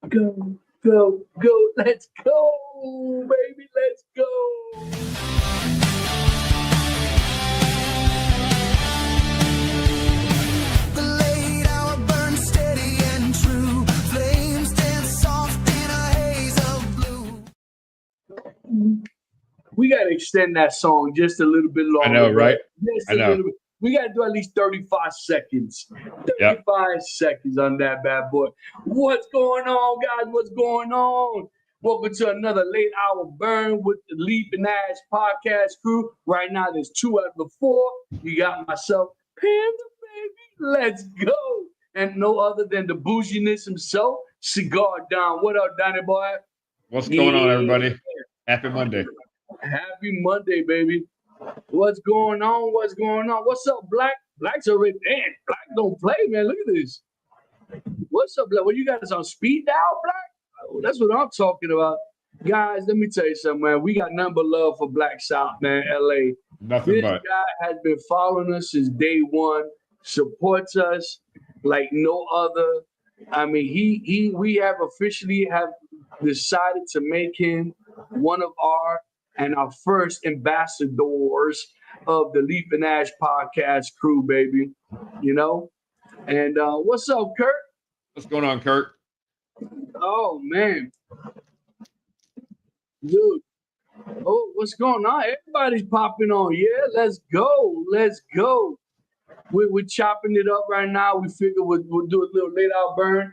Go, go, go. Let's go, baby. Let's go. The late hour burns steady and true. Flames dance soft in a haze of blue. We got to extend that song just a little bit longer. I know, right? Just I a know. little bit. We got to do at least 35 seconds. 35 seconds on that bad boy. What's going on, guys? What's going on? Welcome to another late hour burn with the Leap and Ash podcast crew. Right now, there's 2 out of the 4. You got myself, Panda Baby. Let's go. And no other than the bouginess himself, Cigar Don. What up, Donnie boy? What's going on, everybody? Happy Monday. Happy Monday, baby. What's going on? What's going on? What's up, Black? Black's already damn. Black don't play, man. Look at this. What's up, Black? What you got us on speed dial, Black? Oh, that's what I'm talking about. Guys, let me tell you something, man. We got nothing but love for Black South, man. LA. Nothing This but. guy has been following us since day one, supports us like no other. I mean, we have officially decided to make him one of our first ambassadors of the Leap and Ash podcast crew, baby. You know? And what's up, Kurt? What's going on, Kurt? Oh, man. Dude. Oh, what's going on? Everybody's popping on. Yeah, let's go. Let's go. We're chopping it up right now. We figure we'll do a little late out burn.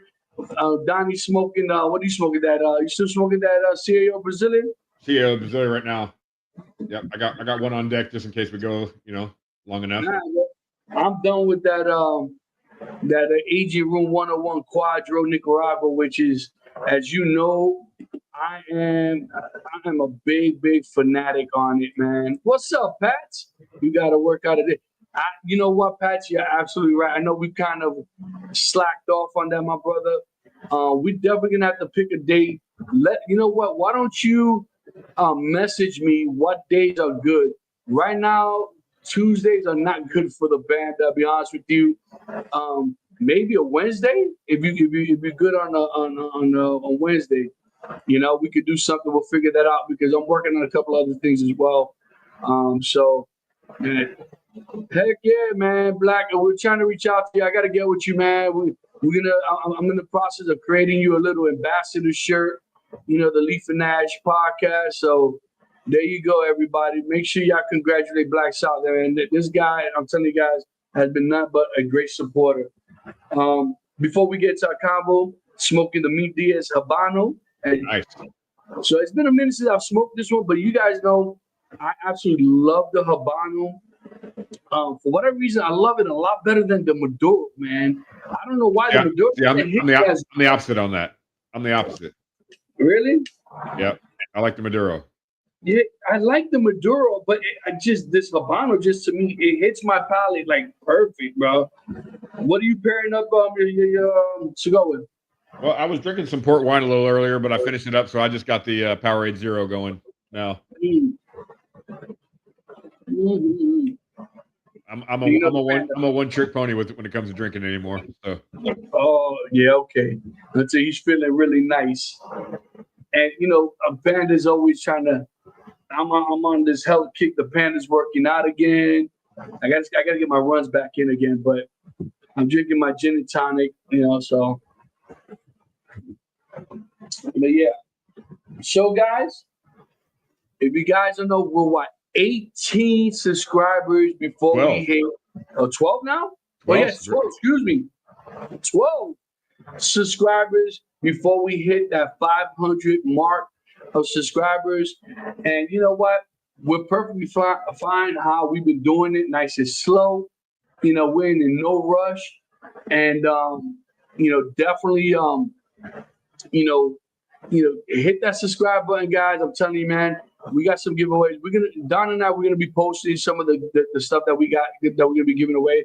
Donnie's smoking. What are you smoking? You still smoking that Cereal Brazilian? CEO Brazilian right now. Yep, I got one on deck just in case we go, long enough. Nah, I'm done with that Agent Room 101 Quadro Nicaragua, which is, as you know, I am a big fanatic on it, man. What's up, Pats? You got to work out of it. You know what, Pats? You're absolutely right. I know we kind of slacked off on that, my brother. We definitely gonna have to pick a date. You know what? Why don't you message me what days are good? Right now, Tuesdays are not good for the band. I'll be honest with you. Maybe a Wednesday. If you're good on Wednesday, we could do something. We'll figure that out because I'm working on a couple other things as well. So, man, heck yeah, man, Black. We're trying to reach out to you. I got to get with you, man. I'm in the process of creating you a little ambassador shirt. The Leaf and Ash podcast. So there you go, everybody. Make sure y'all congratulate Black South there. And this guy, I'm telling you guys, has been nothing but a great supporter. Before we get to our combo, smoking the Meat Diaz Habano. And Nice. so it's been a minute since I've smoked this one, but you guys know I absolutely love the Habano. For whatever reason, I love it a lot better than the Maduro, man. I don't know why the Maduro. Yeah, I'm the opposite on that. I'm the opposite. Really? Yep. I like the Maduro. Yeah, I like the Maduro, but this Habano, just to me, it hits my palate like perfect, bro. What are you pairing up your cigar with? Well, I was drinking some port wine a little earlier, but I finished it up, so I just got the Powerade Zero going now. Mm-hmm. I'm a one trick pony when it comes to drinking anymore. So. Oh yeah, okay. Until he's feeling really nice, and a Panda's always trying to. I'm on this health kick. The Panda's working out again. I got to get my runs back in again, but I'm drinking my gin and tonic. So. But yeah. So guys, if you guys don't know, we're 18 subscribers before 12. we hit 12 now? 12. Oh, yes, 12, excuse me. 12 subscribers before we hit that 500 mark of subscribers. And you know what? We're perfectly fine how we've been doing it, nice and slow. We're in no rush. And, definitely, hit that subscribe button, guys. I'm telling you, man. We got some giveaways. Don and I, we're gonna be posting some of the stuff that we got that we're gonna be giving away.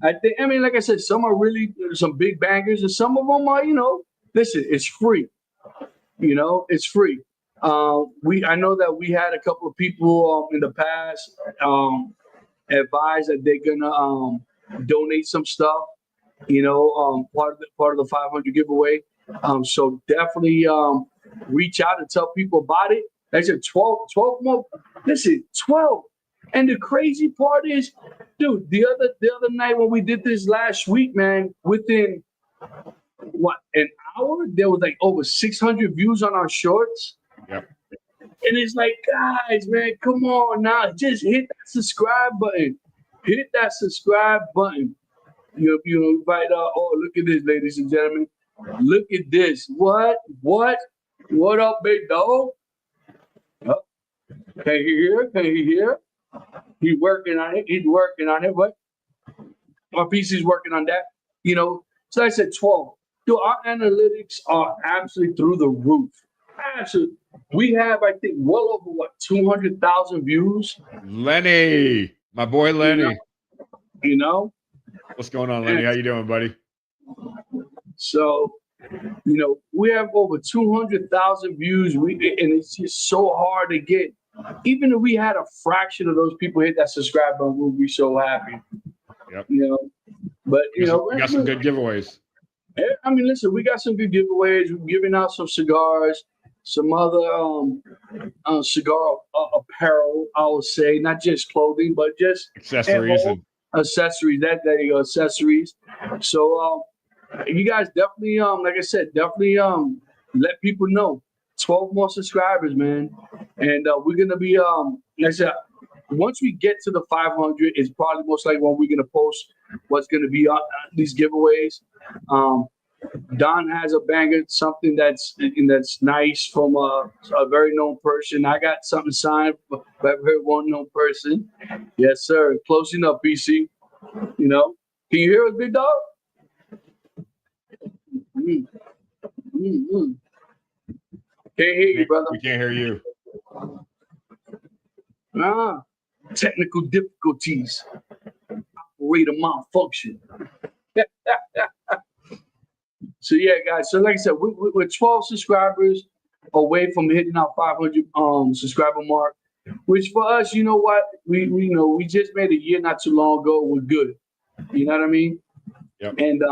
I mean, like I said, some are really some big bangers, and some of them are, listen, it's free. It's free. I know that we had a couple of people in the past advise that they're gonna donate some stuff. Part of the 500 giveaway. So definitely reach out and tell people about it. Like I said 12 more. Listen, 12. And the crazy part is, dude, the other night when we did this last week, man, within what, an hour, there was like over 600 views on our shorts. Yep. And it's like, guys, man, come on now. Just hit that subscribe button. Hit that subscribe button. You invite oh, look at this, ladies and gentlemen. Look at this. What up, big dog? Oh, can you hear? He's working on it. But our PC's working on that. So I said 12. Dude, our analytics are absolutely through the roof. Absolutely. We have, I think, well over 200,000 views. Lenny, my boy Lenny. What's going on, Lenny? How you doing, buddy? So, we have over 200,000 views. And it's just so hard to get. Even if we had a fraction of those people hit that subscribe button, we'll be so happy. Yep. But we got some good giveaways. I mean, listen, we got some good giveaways. We're giving out some cigars, some other cigar apparel, I would say, not just clothing, but just accessories. Accessories. There you go, accessories. So you guys definitely, like I said, definitely let people know. 12 more subscribers, man. And we're gonna be like I said, once we get to the 500, it's probably most likely when we're gonna post what's gonna be on these giveaways. Don has a banger, something that's nice from a very known person. I got something signed by a very well-known person. Yes, sir. Closing up, PC. Can you hear us, big dog? Mm-hmm. Can't hear you, brother. We can't hear you. Technical difficulties. Operator malfunction. So yeah, guys. So like I said, we're 12 subscribers away from hitting our 500 subscriber mark. Which for us, you know what? We just made a year not too long ago. We're good. You know what I mean? Yep. And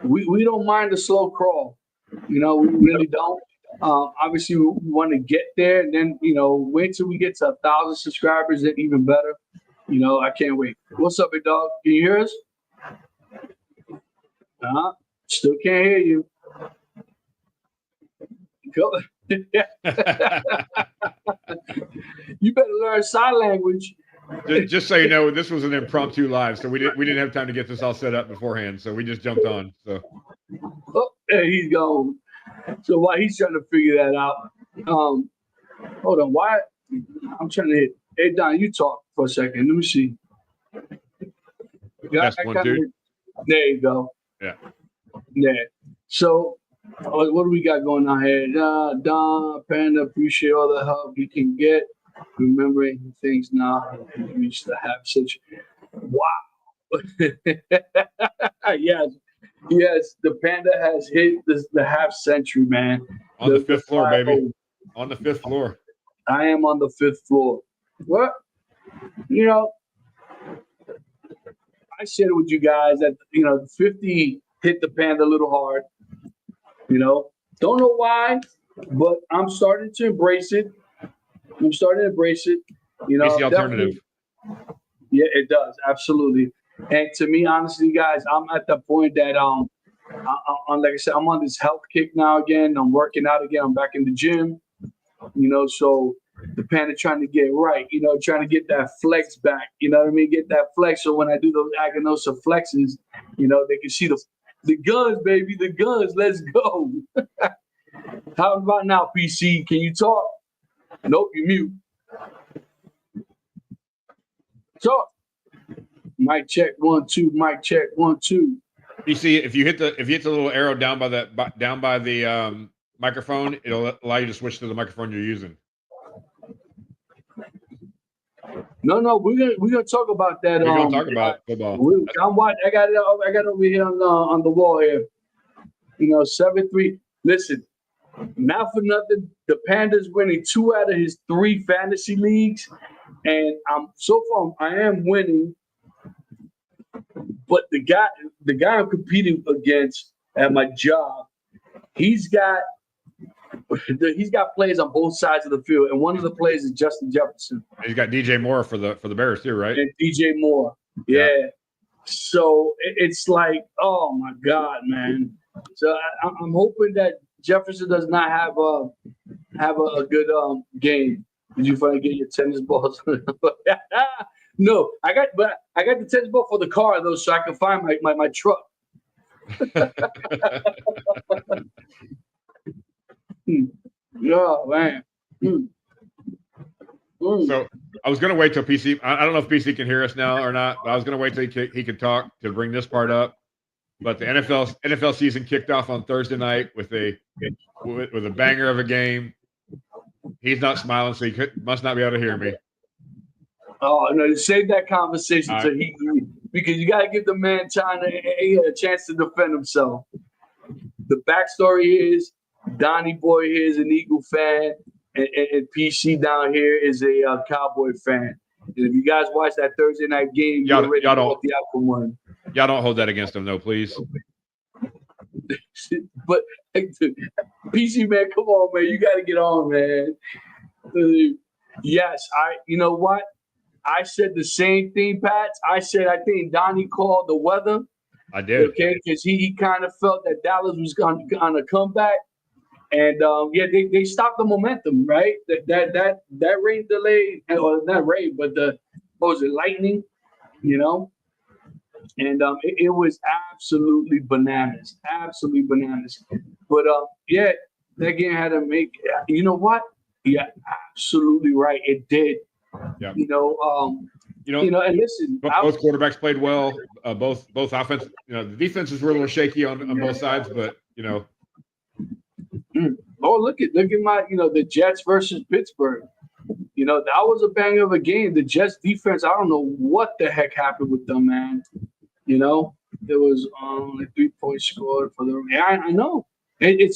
we don't mind the slow crawl. We really don't. Obviously, we want to get there, and then wait till we get to 1,000 subscribers, then even better. I can't wait. What's up, big dog? Can you hear us? Still can't hear you. Go. You better learn sign language. Just so you know, this was an impromptu live, so we didn't have time to get this all set up beforehand, so we just jumped on. So. Oh, there he's gone. So while he's trying to figure that out, hold on. Why? I'm trying to hit. Hey, Don, you talk for a second. Let me see. That's one, dude. There you go. Yeah. Yeah. So, what do we got going on here? Don Panda, appreciate all the help you can get. Remembering things now. We used to have such. Wow. Yes, the Panda has hit the half century, man. On the fifth floor, baby. On the fifth floor. I am on the fifth floor. What? I shared with you guys that 50 hit the Panda a little hard. Don't know why, but I'm starting to embrace it. It's the alternative. Yeah, it does. Absolutely. And to me, honestly, guys, I'm at the point that like I said, I'm on this health kick now again. I'm working out again. I'm back in the gym. So the Panda trying to get right. Trying to get that flex back. You know what I mean? Get that flex. So when I do those Aganosa flexes, they can see the guns, baby. The guns. Let's go. How about now, PC? Can you talk? Nope, you mute. Talk. Mic check 1 2. Mic check 1 2. You see, if you hit the little arrow down by the microphone, it'll allow you to switch to the microphone you're using. No, we're gonna talk about that. We're gonna talk about football. I got it over here on the wall here. 7-3. Listen, not for nothing, the Panda's winning 2 out of his 3 fantasy leagues, and I am winning. But the guy I'm competing against at my job, he's got players on both sides of the field, and one of the players is Justin Jefferson. He's got DJ Moore for the Bears too, right? And DJ Moore. Yeah. So it's like, oh my God, man. So I'm hoping that Jefferson does not have a good game. Did you finally get your tennis balls? No, I got the tennis ball for the car though, so I can find my truck. Oh man. So I was going to wait till PC. I don't know if PC can hear us now or not, but I was going to wait till he could talk to bring this part up. But the NFL season kicked off on Thursday night with a banger of a game. He's not smiling, so must not be able to hear me. Oh no! Save that conversation All so right. because you got to give the man time a chance to defend himself. The backstory is Donnie Boy here is an Eagle fan, and PC down here is a Cowboy fan. And if you guys watch that Thursday night game, Y'all already don't- know what the outcome was. Y'all don't hold that against him, though, please. But PC man, come on, man, you got to get on, man. Yes, you know what? I said the same thing, Pat. I said I think Donnie called the weather. I did. Okay, because he kind of felt that Dallas was going to come back, and they stopped the momentum, right? That rain delay, or not rain, but lightning, you know, and it was absolutely bananas. But that game had to make. You know what? Yeah, absolutely right. It did. Yeah. You know, and listen, both quarterbacks played well. Both offense. The defenses were a little shaky on both sides, but Oh, look at my, the Jets versus Pittsburgh. That was a banger of a game. The Jets defense, I don't know what the heck happened with them, man. There was only 3 points scored for the. Yeah, I know. It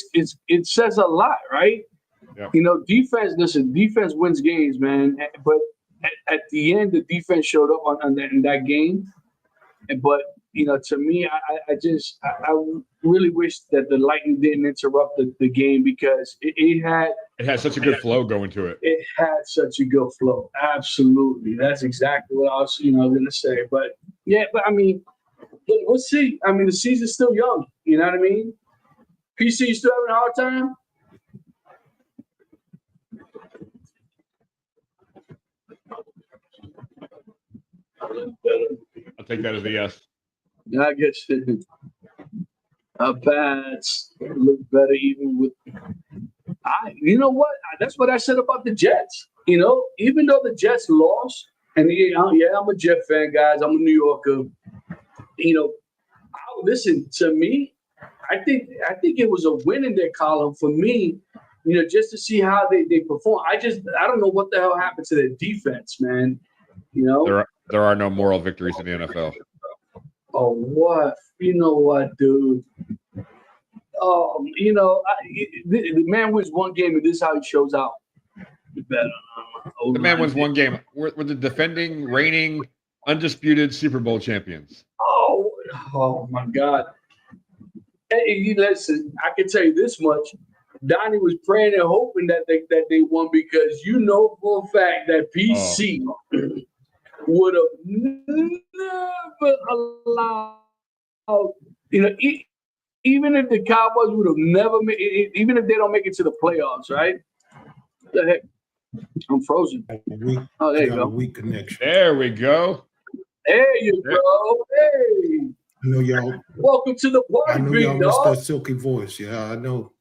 says a lot, right? Yeah. Defense. Listen, defense wins games, man. But at the end, the defense showed up in that game. But to me, I really wish that the Lightning didn't interrupt the game because it had such a good flow going to it. It had such a good flow. Absolutely, that's exactly what I was going to say. But I mean, we'll see. I mean, the season's still young. You know what I mean? PC, you still having a hard time? I'll take that as a yes. I guess bats look better even with. You know what? That's what I said about the Jets. Even though the Jets lost, and I'm a Jet fan, guys. I'm a New Yorker. Listen to me. I think it was a win in their column for me. Just to see how they perform. I don't know what the hell happened to their defense, man. There are no moral victories in the NFL. Oh, what? You know what, dude? The man wins one game, and this is how he shows out. The man wins one game. We're the defending, reigning, undisputed Super Bowl champions. Oh my God. Hey, listen, I can tell you this much. Donnie was praying and hoping that they won because for a fact that PC would have never allowed, even if the Cowboys would have never made it, even if they don't make it to the playoffs, right? What the heck? I'm frozen. Oh, there you go. Weak connection. There we go. There you go. Hey. I know y'all. Welcome to the I party, know big y'all missed dog. that silky voice. Yeah, I know.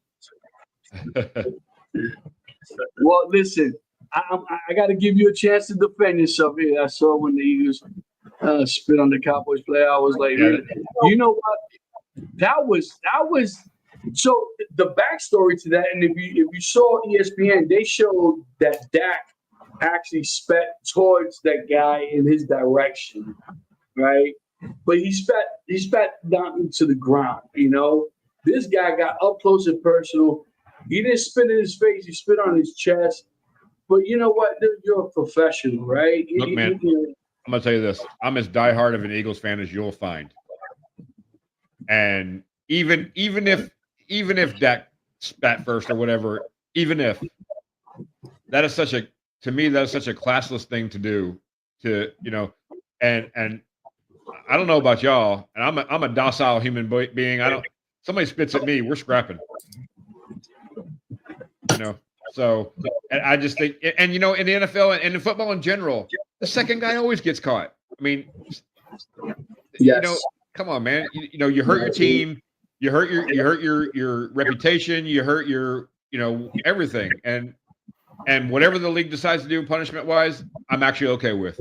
Well, listen, I got to give you a chance to defend yourself here. I saw when the Eagles spit on the Cowboys player. I was like, you know what? That was so the backstory to that. And if you saw ESPN, they showed that Dak actually spat towards that guy in his direction, right? But he spat down into the ground. This guy got up close and personal. He didn't spit in his face. He spit on his chest. But you know what? You're a professional, right? Look, man, I'm gonna tell you this. I'm as diehard of an Eagles fan as you'll find. And even if even if Dak spat first or whatever, even if that is such a classless thing to do. And I don't know about y'all, and I'm a docile human being. Somebody spits at me, we're scrapping. So and I just think, and in the NFL and in football in general, the second guy always gets caught. I mean, come on, man. You hurt your team, you hurt your reputation, you hurt your everything, and whatever the league decides to do punishment wise, I'm actually okay with.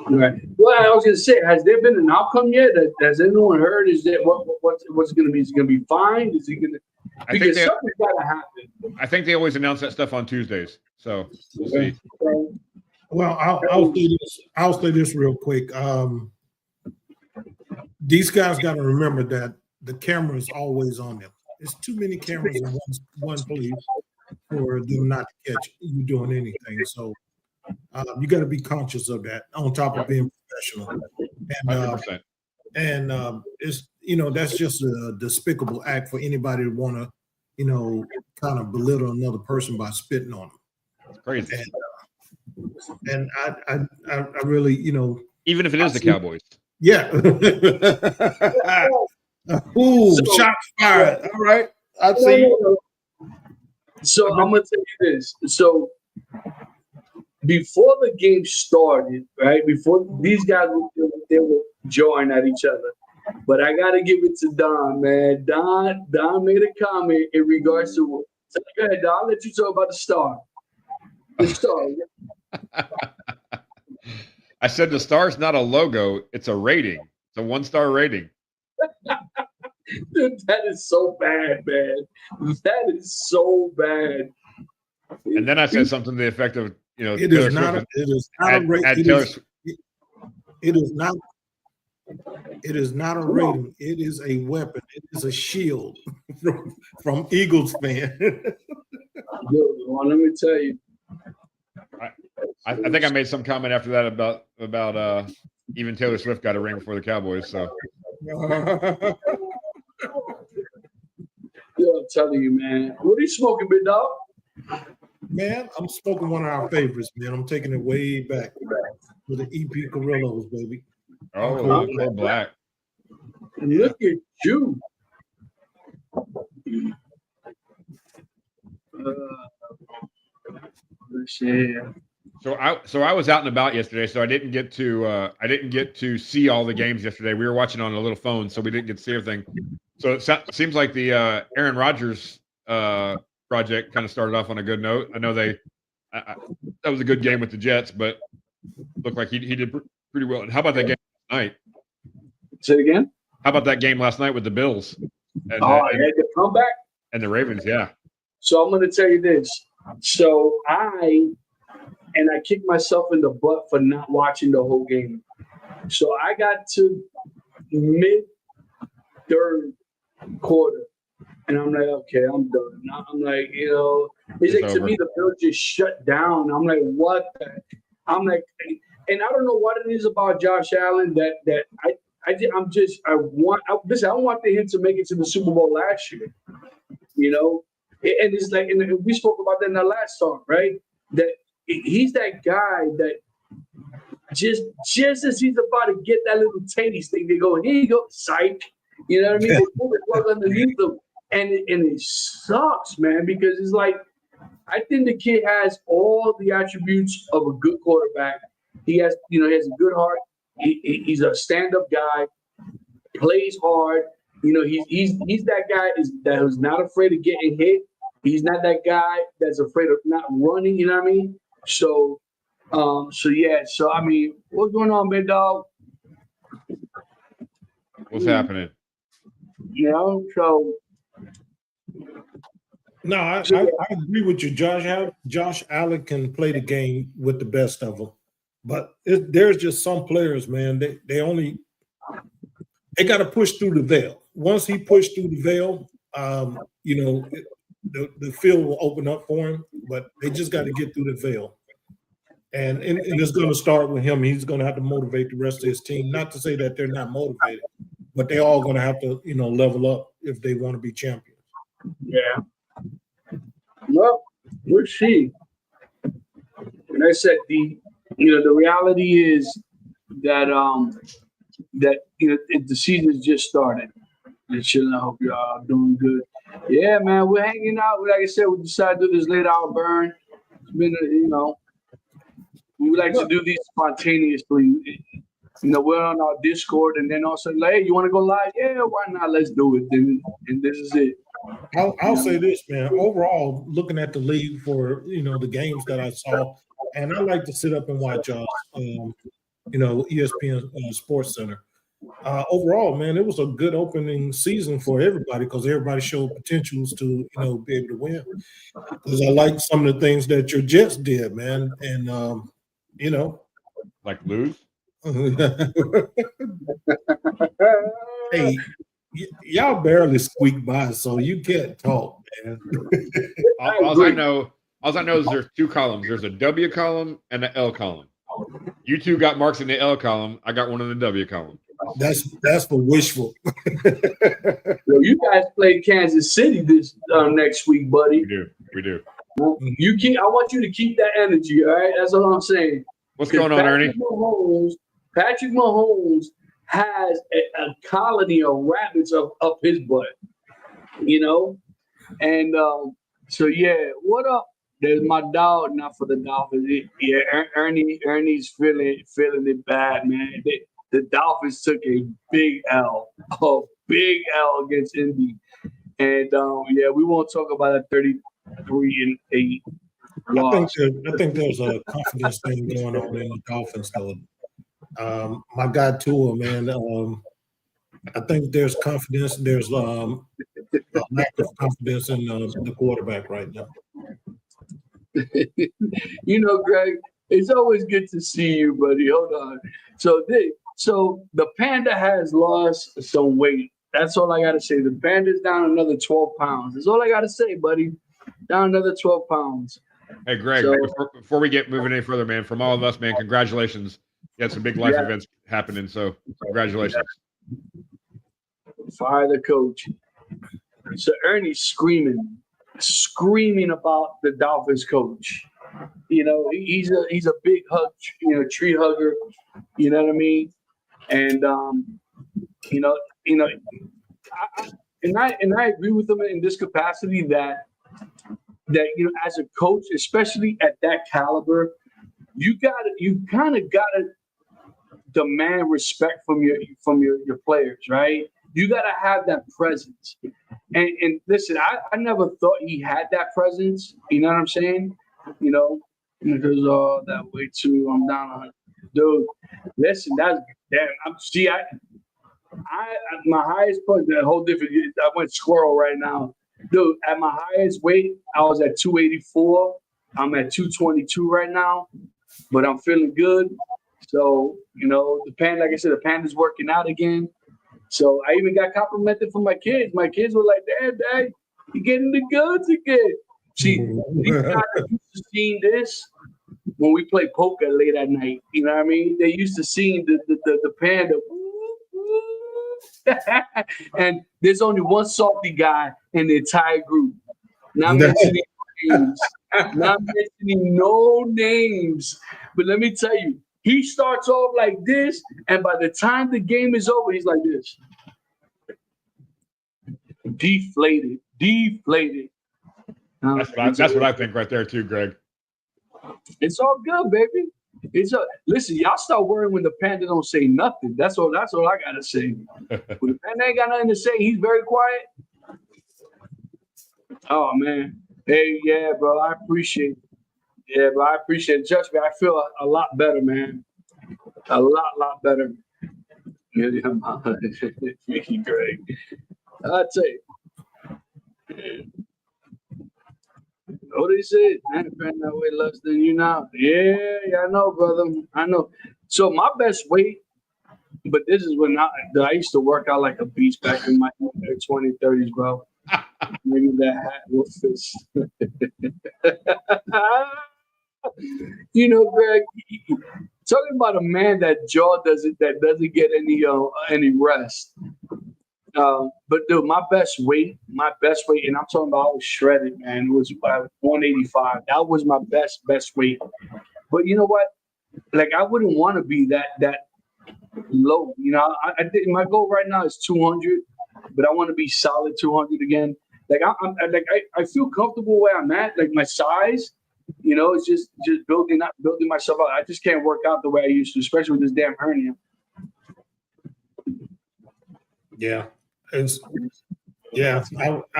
Right. Well, I was going to say, has there been an outcome yet? Has anyone heard? Is that what's going to be? Is it going to be fined? Is it going to? Because something's got to happen. I think they always announce that stuff on Tuesdays, so we'll see. Well, I'll say this real quick. These guys got to remember that the camera is always on them. There's too many cameras in one place for them not to catch you doing anything. So you got to be conscious of that. On top of being professional, and it's that's just a despicable act for anybody to want to kind of belittle another person by spitting on them. It's crazy. And I really even if it is the Cowboys. Yeah. Ooh, shots fired. All right. I see. So I'm gonna tell you this. So before the game started, right? Before these guys they were jawing at each other. But I gotta give it to Don, man. Don made a comment in regards to. So go ahead, Don. I'll let you talk about the star. The star. I said the star's not a logo; it's a rating. It's a 1-star rating. Dude, that is so bad, man. That is so bad. And then I said something to the effect of, it is not a rating. It is a weapon. It is a shield from Eagles fan. Well, let me tell you. I think I made some comment after that about even Taylor Swift got a ring for the Cowboys. So I'm telling you, man. What are you smoking, big dog? Man, I'm smoking one of our favorites, man. I'm taking it way back with the EP Carrillos, baby. Oh, they're black. Look at you. So I was out and about yesterday, so I didn't get to see all the games yesterday. We were watching on a little phone, so we didn't get to see everything. So it seems like the Aaron Rodgers project kind of started off on a good note. I know that was a good game with the Jets, but looked like he did pretty well. And how about that game last night? Say it again. How about that game last night with the Bills? And the comeback and the Ravens, yeah. So I'm going to tell you this. So I kicked myself in the butt for not watching the whole game. So I got to mid-third quarter, and I'm like, okay, I'm done. I'm like, it's like to me the Bills just shut down. I'm like, what? I'm like, and I don't know what it is about Josh Allen that I want him to make it to the Super Bowl last year, and it's like, and we spoke about that in the last talk, right? That he's that guy that just as he's about to get that little taste thing, they go, here you go, psych. You know what I mean? They pull the plug underneath them, and it sucks, man, because it's like I think the kid has all the attributes of a good quarterback. He has a good heart. He's a stand-up guy, plays hard. He's that guy that is not afraid of getting hit. He's not that guy that's afraid of not running. You know what I mean? So yeah. So I mean, what's going on, big dog? What's happening? So. No, I agree with you, Josh. Josh Allen can play the game with the best of them, but there's just some players, man. They got to push through the veil. Once he pushed through the veil, the field will open up for him. But they just got to get through the veil, and it's going to start with him. He's going to have to motivate the rest of his team. Not to say that they're not motivated, but they're all going to have to level up if they want to be champions. Yeah. Well, we'll see. And I said the reality is that the season's just started. And chilling. I hope y'all are doing good. Yeah, man, we're hanging out. Like I said, we decided to do this late hour burn. It's been, we like to do these spontaneously. We're on our Discord, and then also, like, hey, you want to go live? Yeah, why not? Let's do it. And this is it. I'll say this, man. Overall, looking at the league for the games that I saw, and I like to sit up and watch ESPN Sports Center. Overall, man, it was a good opening season for everybody because everybody showed potentials to be able to win. Because I like some of the things that your Jets did, man, and like lose. Hey, y'all barely squeak by, so you can't talk, man. All I know is there's two columns. There's a W column and an L column. You two got marks in the L column. I got one in the W column. That's for wishful. Well, you guys play Kansas City this next week, buddy. We do. I want you to keep that energy. All right, that's all I'm saying. What's going on, Ernie? Patrick Mahomes has a colony of rabbits up his butt, and so yeah. What up? There's my dog, not for the Dolphins. Yeah, Ernie's feeling it bad, man. The Dolphins took a big L against Indy, and we won't talk about a 33-8 loss. I think there's a confidence thing going on in the Dolphins, though. My guy Tua, man. I think there's confidence. There's a lack of confidence in the quarterback right now. Greg, it's always good to see you, buddy. Hold on. So the Panda has lost some weight. That's all I got to say. The Panda's down another 12 pounds. That's all I got to say, buddy. Down another 12 pounds. Hey, Greg, before we get moving any further, man, from all of us, man, congratulations. You had some big life events happening, so congratulations. Fire the coach. So Ernie's screaming about the Dolphins coach. He's a big hug, tree hugger. You know what I mean? And I agree with him in this capacity that as a coach, especially at that caliber, you kind of gotta demand respect from your players, right? You gotta have that presence. And listen, I never thought he had that presence. You know what I'm saying? Because that way too. I'm down on it. Dude, listen, that's damn. My highest point, that whole different. I went squirrel right now, dude. At my highest weight, I was at 284. I'm at 222 right now, but I'm feeling good. So the Panda, like I said, the Panda's working out again. So I even got complimented from my kids. My kids were like, Dad, you getting the goods again. See, these guys are used to seeing this when we play poker late at night. You know what I mean? They used to seeing the Panda. And there's only one salty guy in the entire group. Not mentioning names. Not mentioning no names. But let me tell you, he starts off like this, and by the time the game is over, he's like this. Deflated. That's what I think right there too, Greg. It's all good, baby. Listen, y'all start worrying when the Panda don't say nothing. That's all I gotta say. When the Panda ain't got nothing to say, he's very quiet. Oh man. Hey, yeah, bro. I appreciate it. Yeah, but I appreciate it. Trust me, I feel a lot better, man. A lot better. Yeah, Greg. I'll tell you. What he said? I ain't been that way less than you now. Yeah, I know, brother. I know. So my best weight, but this is when I used to work out like a beast back in my 20s, 30s, bro. Maybe that hat will fit. Greg, talking about a man that doesn't get any rest. But dude, my best weight, and I'm talking about I was shredded, man. It was 185. That was my best weight. But you know what? Like I wouldn't want to be that low. You know, I think my goal right now is 200, but I want to be solid 200 again. Like I feel comfortable where I'm at. Like my size, you know, it's just building myself out. I just can't work out the way I used to, especially with this damn hernia. Yeah. I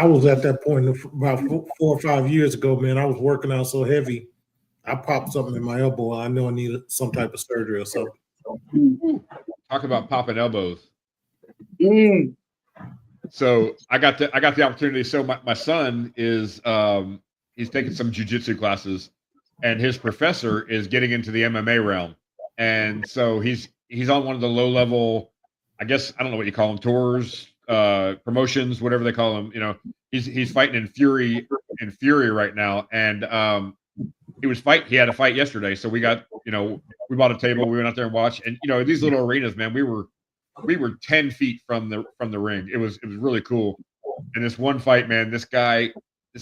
was at that point about 4 or 5 years ago, man. I was working out so heavy. I popped something in my elbow. I know I needed some type of surgery or something. Talk about popping elbows. Mm. So I got the opportunity. So my son is he's taking some jiu-jitsu classes, and his professor is getting into the MMA realm. And so he's on one of the low-level, I guess, I don't know what you call them, tours, promotions, whatever they call them. You know, he's fighting in Fury right now. And he had a fight yesterday. So we got, you know, we bought a table, we went out there and watched. And, you know, these little arenas, man, we were 10 feet from the ring. It was really cool. And this one fight, man, this guy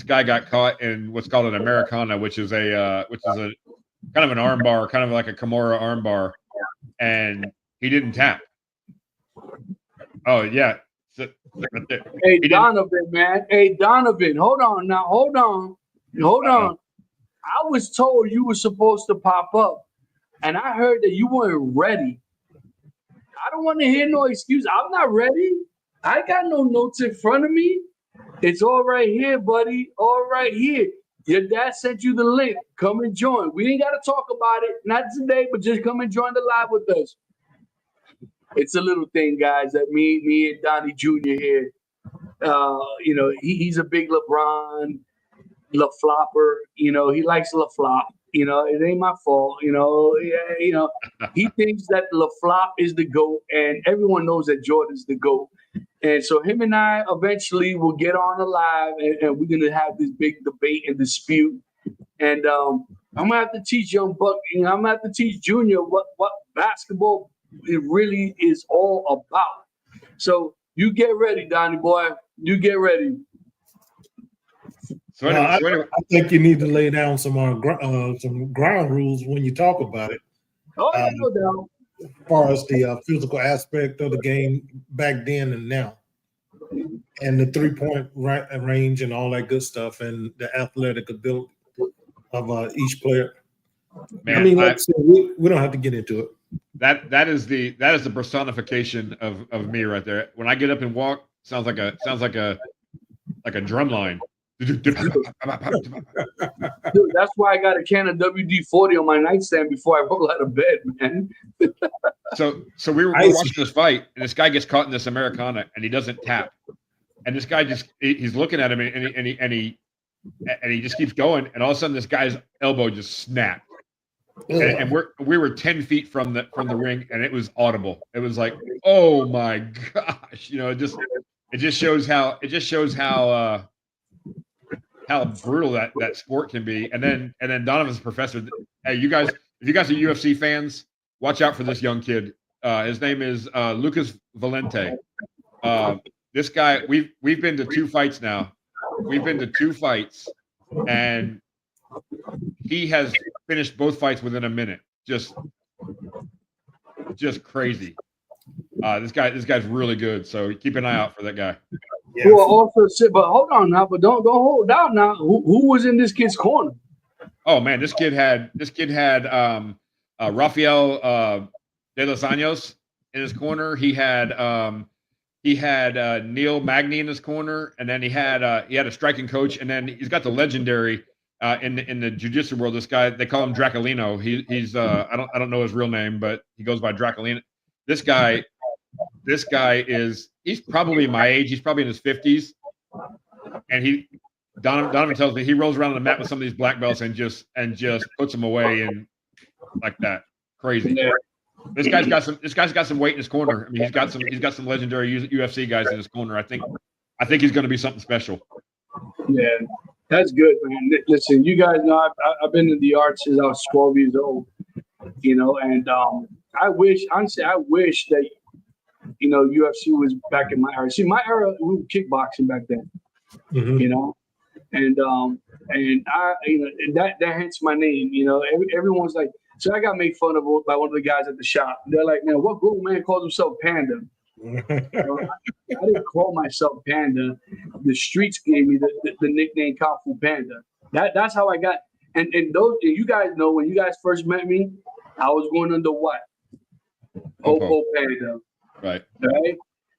got caught in what's called an Americana, which is a kind of an arm bar, kind of like a Kimura arm bar, and he didn't tap. Oh yeah. Hey Donovan, man. Hey Donovan, hold on. I was told you were supposed to pop up, and I heard that you weren't ready. I don't want to hear no excuse. I'm not ready. I got no notes in front of me. It's all right here, buddy. All right here. Your dad sent you the link. Come and join. We ain't got to talk about it. Not today, but just come and join the live with us. It's a little thing, guys, that me and Donnie Jr. here, you know, he's a big LeBron, LaFlopper. You know, he likes LaFlop. You know, it ain't my fault. You know, he thinks that LaFlop is the GOAT, and everyone knows that Jordan's the GOAT. And so him and I eventually will get on the live, and we're gonna have this big debate and dispute. And I'm gonna have to teach young Buck, I'm gonna have to teach Junior what basketball it really is all about. So you get ready, Donnie boy. You get ready. So anyway, I think you need to lay down some ground rules when you talk about it. Oh, no doubt. As far as the physical aspect of the game back then and now, and the 3-point range and all that good stuff, and the athletic ability of each player. man, I mean, we don't have to get into it. that is the personification of me right there. When I get up and walk, sounds like a drum line. Dude, that's why I got a can of WD-40 on my nightstand before I roll out of bed, man. So we're watching this fight, and this guy gets caught in this Americana, and he doesn't tap. And this guy he's looking at him, and he just keeps going, and all of a sudden this guy's elbow just snapped. And we were 10 feet from the ring, and it was audible. It was like, oh my gosh, you know, it just shows how brutal that sport can be. And then Donovan's professor. Hey, if you guys are UFC fans, watch out for this young kid. His name is Lucas Valente. This guy, we've been to 2 fights now. We've been to 2 fights, and he has finished both fights within a minute. Just crazy. This guy's really good. So keep an eye out for that guy. Yes. Who also said, but hold on now, but don't hold out now. Who was in this kid's corner? Oh man, this kid had Rafael de los Anjos in his corner. He had Neil Magny in his corner, and then he had a striking coach, and then he's got the legendary in the jiu-jitsu world. This guy, they call him Draculino. He's I don't know his real name, but he goes by Draculino. This guy he's probably my age. He's probably in his 50s, and Donovan tells me he rolls around on the mat with some of these black belts and just puts them away and like that. Crazy. Yeah. This guy's got some weight in his corner. I mean, he's got some legendary UFC guys in his corner. I think he's going to be something special. Yeah, that's good, man. Listen, you guys know I've been in the arts since I was 12 years old. You know, and I wish that UFC was back in my era. See, my era, we were kickboxing back then, Mhm. and I, that hence my name. Everyone's like, so I got made fun of by one of the guys at the shop. They're like, man, what grown man calls himself Panda? I didn't call myself Panda. The streets gave me the nickname Kung Fu Panda. That's how I got. And you guys know when you guys first met me, I was going under what? Popo Panda. Right.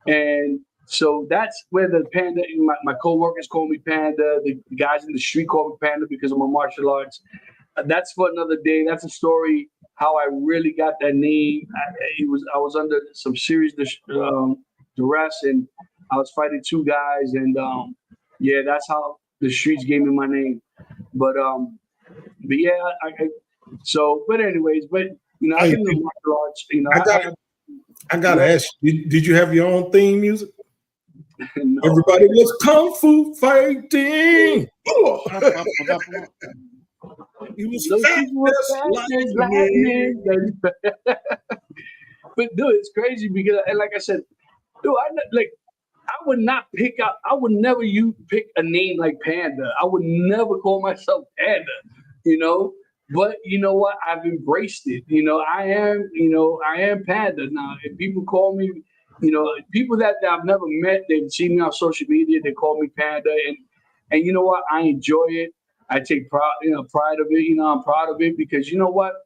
And so that's where the Panda, my co-workers call me Panda. The guys in the street call me Panda because of my martial arts. That's for another day. That's a story how I really got that name. I was under some serious duress, and I was fighting two guys, and that's how the streets gave me my name. But yeah, but anyways, I get into martial arts. I gotta ask you, did you have your own theme music? No. Everybody was kung fu fighting. He was But dude, it's crazy because, like I said, dude, I would not pick out. I would never pick a name like Panda. I would never call myself Panda. But you know what? I've embraced it. I am Panda now. And people call me, people that I've never met, they've seen me on social media, they call me Panda. And you know what? I enjoy it. I take pride of it. I'm proud of it because you know what?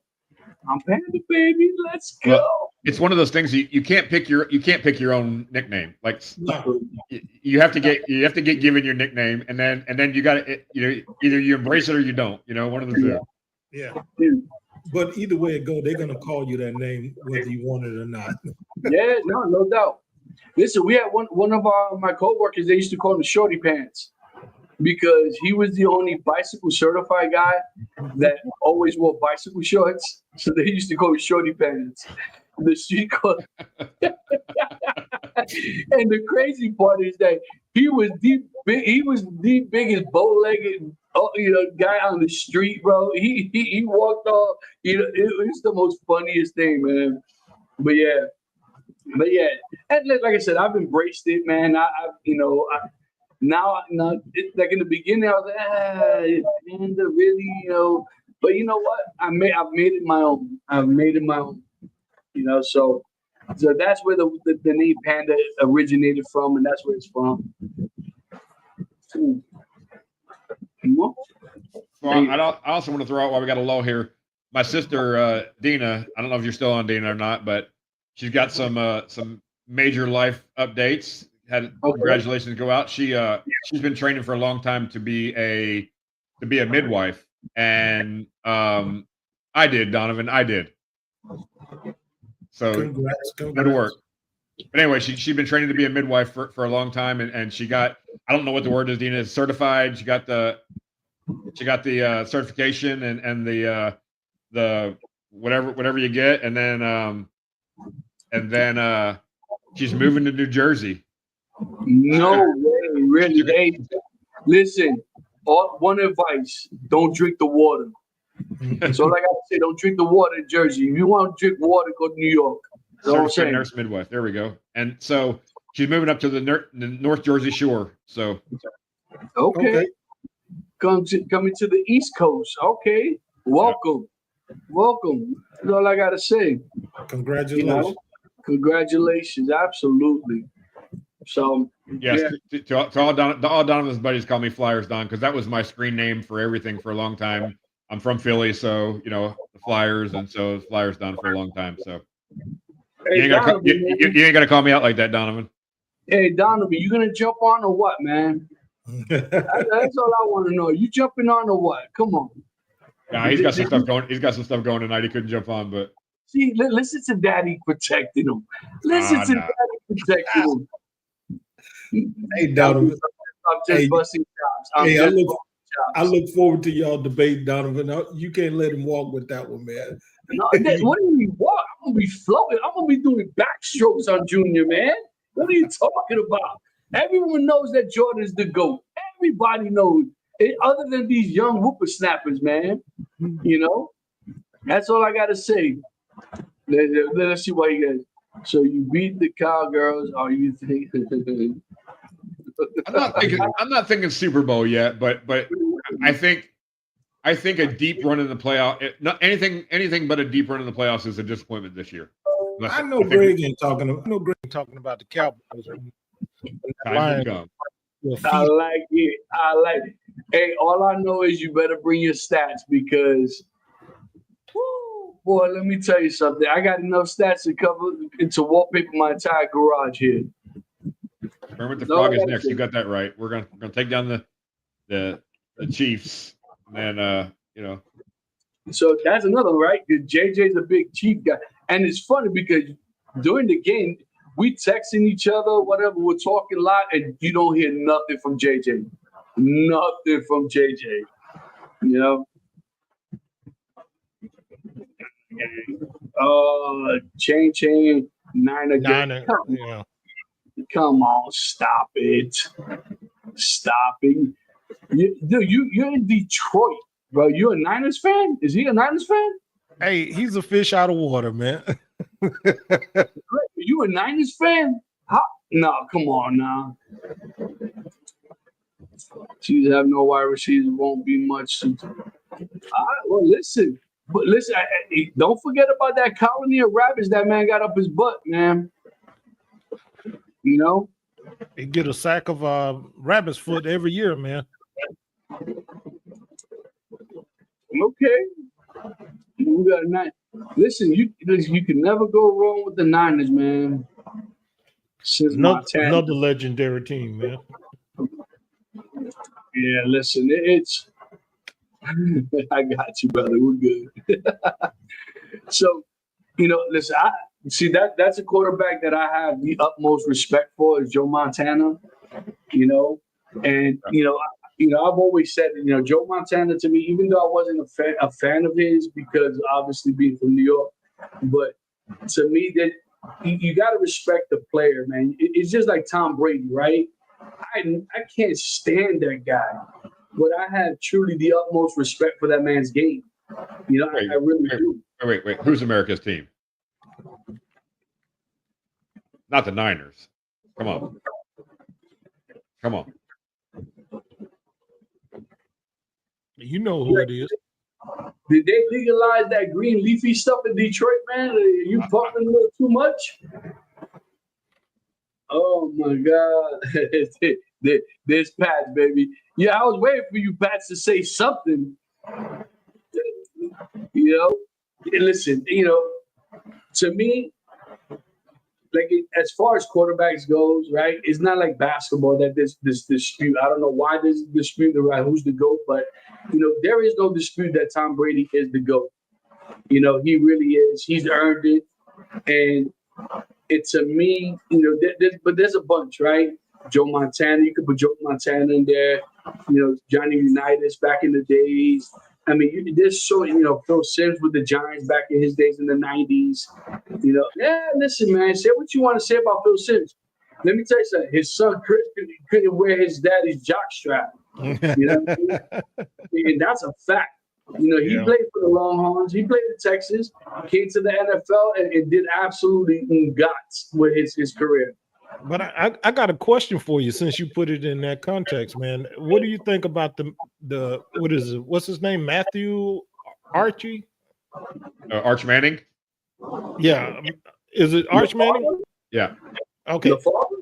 I'm Panda, baby. Let's go. Well, it's one of those things you can't pick your own nickname. Like you have to get given your nickname, and then you got to either you embrace it or you don't. One of the two. Yeah. But either way it go, they're gonna call you that name whether you want it or not. Yeah, no doubt. Listen, we had one of my coworkers. They used to call him Shorty Pants because he was the only bicycle certified guy that always wore bicycle shorts. So they used to call him Shorty Pants. The street called. And the crazy part is that he was the biggest bow-legged guy on the street, bro. He walked off. It was the most funniest thing, man. But yeah, and like I said, I've embraced it, man. Now, like in the beginning, I was like, Panda, really, But you know what? I've made it my own. So that's where the name Panda originated from, and that's where it's from. Well, I also want to throw out while we got a lull here. My sister Dina, I don't know if you're still on, Dina, or not, but she's got some major life updates. Congratulations go out. She's been training for a long time to be a midwife, and I did, Donovan. I did. So Congrats. Good work. But anyway, she's been training to be a midwife for a long time, and she got, I don't know what the word is, Dina, is certified. She got the certification and the whatever you get, and then she's moving to New Jersey. No way, really. Hey, listen, one advice: don't drink the water. So, like I said, don't drink the water in Jersey. If you want to drink water, go to New York. Certified nurse midwife. There we go. And so she's moving up to the North Jersey Shore. So, okay. Coming to the East Coast. Okay, welcome. That's all I gotta say. Congratulations. Congratulations, absolutely. So yes, to all Donovan's buddies call me Flyers Don because that was my screen name for everything for a long time. I'm from Philly, so the Flyers, and so Flyers Don for a long time. So hey, you ain't gonna call me out like that, Donovan. Hey Donovan, you gonna jump on or what, man? That's all I want to know. You jumping on or what? Come on. Nah, he's got some stuff going. He's got some stuff going tonight. He couldn't jump on, but see, listen to Daddy protecting him. Daddy protecting him. Hey, Donovan. I'm just busting chops. I look forward to y'all debate, Donovan. You can't let him walk with that one, man. No, what do you mean walk? I'm gonna be floating. I'm gonna be doing backstrokes on Junior, man. What are you talking about? Everyone knows that Jordan is the GOAT. Everybody knows it, other than these young whippersnappers, man. That's all I gotta say. Let's see what you guys. So you beat the Cowgirls, or you think? I'm not thinking Super Bowl yet, but I think a deep run in the playoff, not anything but a deep run in the playoffs is a disappointment this year. I know Greg ain't talking. I know Greg ain't talking about the Cowboys. Time to come. I like it. I like it. Hey, all I know is you better bring your stats because, whoo, boy, let me tell you something. I got enough stats to wallpaper my entire garage here. Kermit the Frog is next. You got that right. We're gonna take down the Chiefs, and So that's another one, right? Because JJ's a big Chief guy, and it's funny because during the game we texting each other, whatever, we're talking a lot, and you don't hear nothing from JJ. Nothing from JJ. You know? Chain, Niner. Come on, stop it. Stop it. You're in Detroit, bro. You a Niners fan? Is he a Niners fan? Hey, he's a fish out of water, man. You a Niners fan? No, come on now. Chiefs have no wide receivers. Won't be much. All right, well, listen. But listen, don't forget about that colony of rabbits that man got up his butt, man. You know? He get a sack of rabbit's foot every year, man. Okay. We got a nine. Listen, you can never go wrong with the Niners, man. Since Another legendary team, man. Yeah, listen, it's I got you, brother. We're good. So, listen, I see that's a quarterback that I have the utmost respect for is Joe Montana. And I've always said, Joe Montana to me, even though I wasn't a fan of his because obviously being from New York, but to me that you got to respect the player, man. It's just like Tom Brady, right? I can't stand that guy, but I have truly the utmost respect for that man's game. I really do. Wait. Who's America's team? Not the Niners. Come on. You know who it is. Did they legalize that green leafy stuff in Detroit, man? Are you pumping a little too much? Oh my God. There's Pats, baby. Yeah, I was waiting for you, Pats, to say something. Listen, to me, like as far as quarterbacks goes, right? It's not like basketball that there's this dispute. I don't know why there's a dispute around who's the GOAT, but there is no dispute that Tom Brady is the GOAT. He really is. He's earned it, and it to me, but there's a bunch, right? Joe Montana, you could put Joe Montana in there. Johnny Unitas back in the days. I mean, there's Phil Simms with the Giants back in his days in the 90s. Listen, man, say what you want to say about Phil Simms. Let me tell you something. His son Chris couldn't wear his daddy's jockstrap. And that's a fact. He played for the Longhorns. He played in Texas, came to the NFL, and did absolutely guts with his career. But I got a question for you since you put it in that context, man. What do you think about the what is it? What's his name? Matthew Archie? Arch Manning? Yeah. Is it Arch Manning? Yeah. Okay. The father?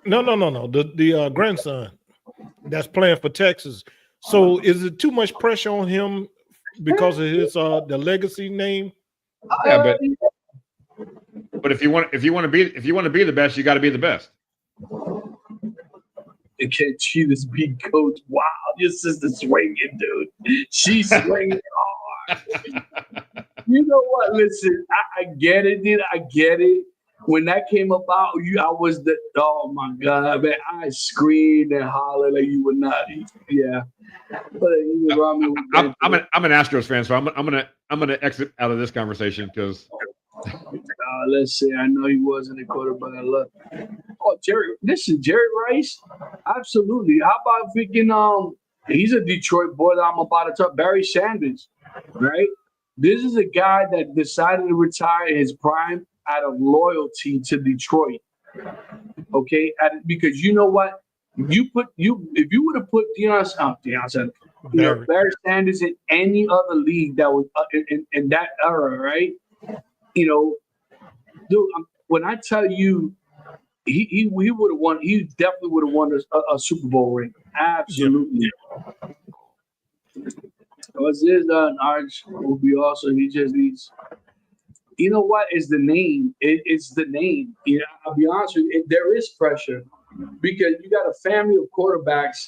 No. The grandson that's playing for Texas. So is it too much pressure on him because of his the legacy name? Yeah, but if you want to be the best, you got to be the best. Can't she this big coach? Wow, your sister's swinging, dude. She's swinging hard. You know what? Listen, I get it, dude. I get it. When that came about, I was oh my God, man! I screamed and hollered like you would not. Yeah, but I'm an Astros fan, so I'm gonna exit out of this conversation because. Let's see. I know he wasn't a quarterback. I love. Oh, Jerry Rice. Absolutely. How about freaking he's a Detroit boy that I'm about to talk. Barry Sanders, right? This is a guy that decided to retire in his prime out of loyalty to Detroit. Okay, because you know what, if you would have put Barry Sanders in any other league that was in that era, right? You know, dude, when I tell you, he would have won. He definitely would have won a Super Bowl ring. Absolutely. Because his Arch will be awesome. He just needs. You know what is the name? It's the name. You know, I'll be honest with you. There is pressure because you got a family of quarterbacks.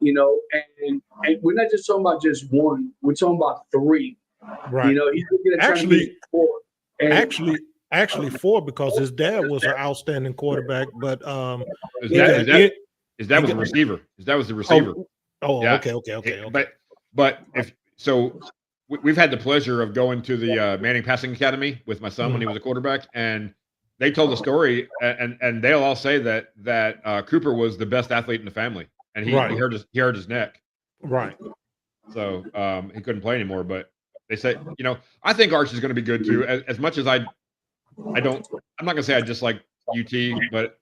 You know, and we're not just talking about just one. We're talking about three. Right. You know, he's looking at Actually, four. And Actually, four, because his dad was an outstanding quarterback. But His dad was a receiver. His dad was the receiver. Yeah. Okay. But if so, we've had the pleasure of going to the Manning Passing Academy with my son when he was a quarterback, and they told the story, and they'll all say that Cooper was the best athlete in the family, and he hurt his neck. Right. So he couldn't play anymore. But they said, you know, I think Arch is going to be good too. As much as I'm not going to say I dislike UT, but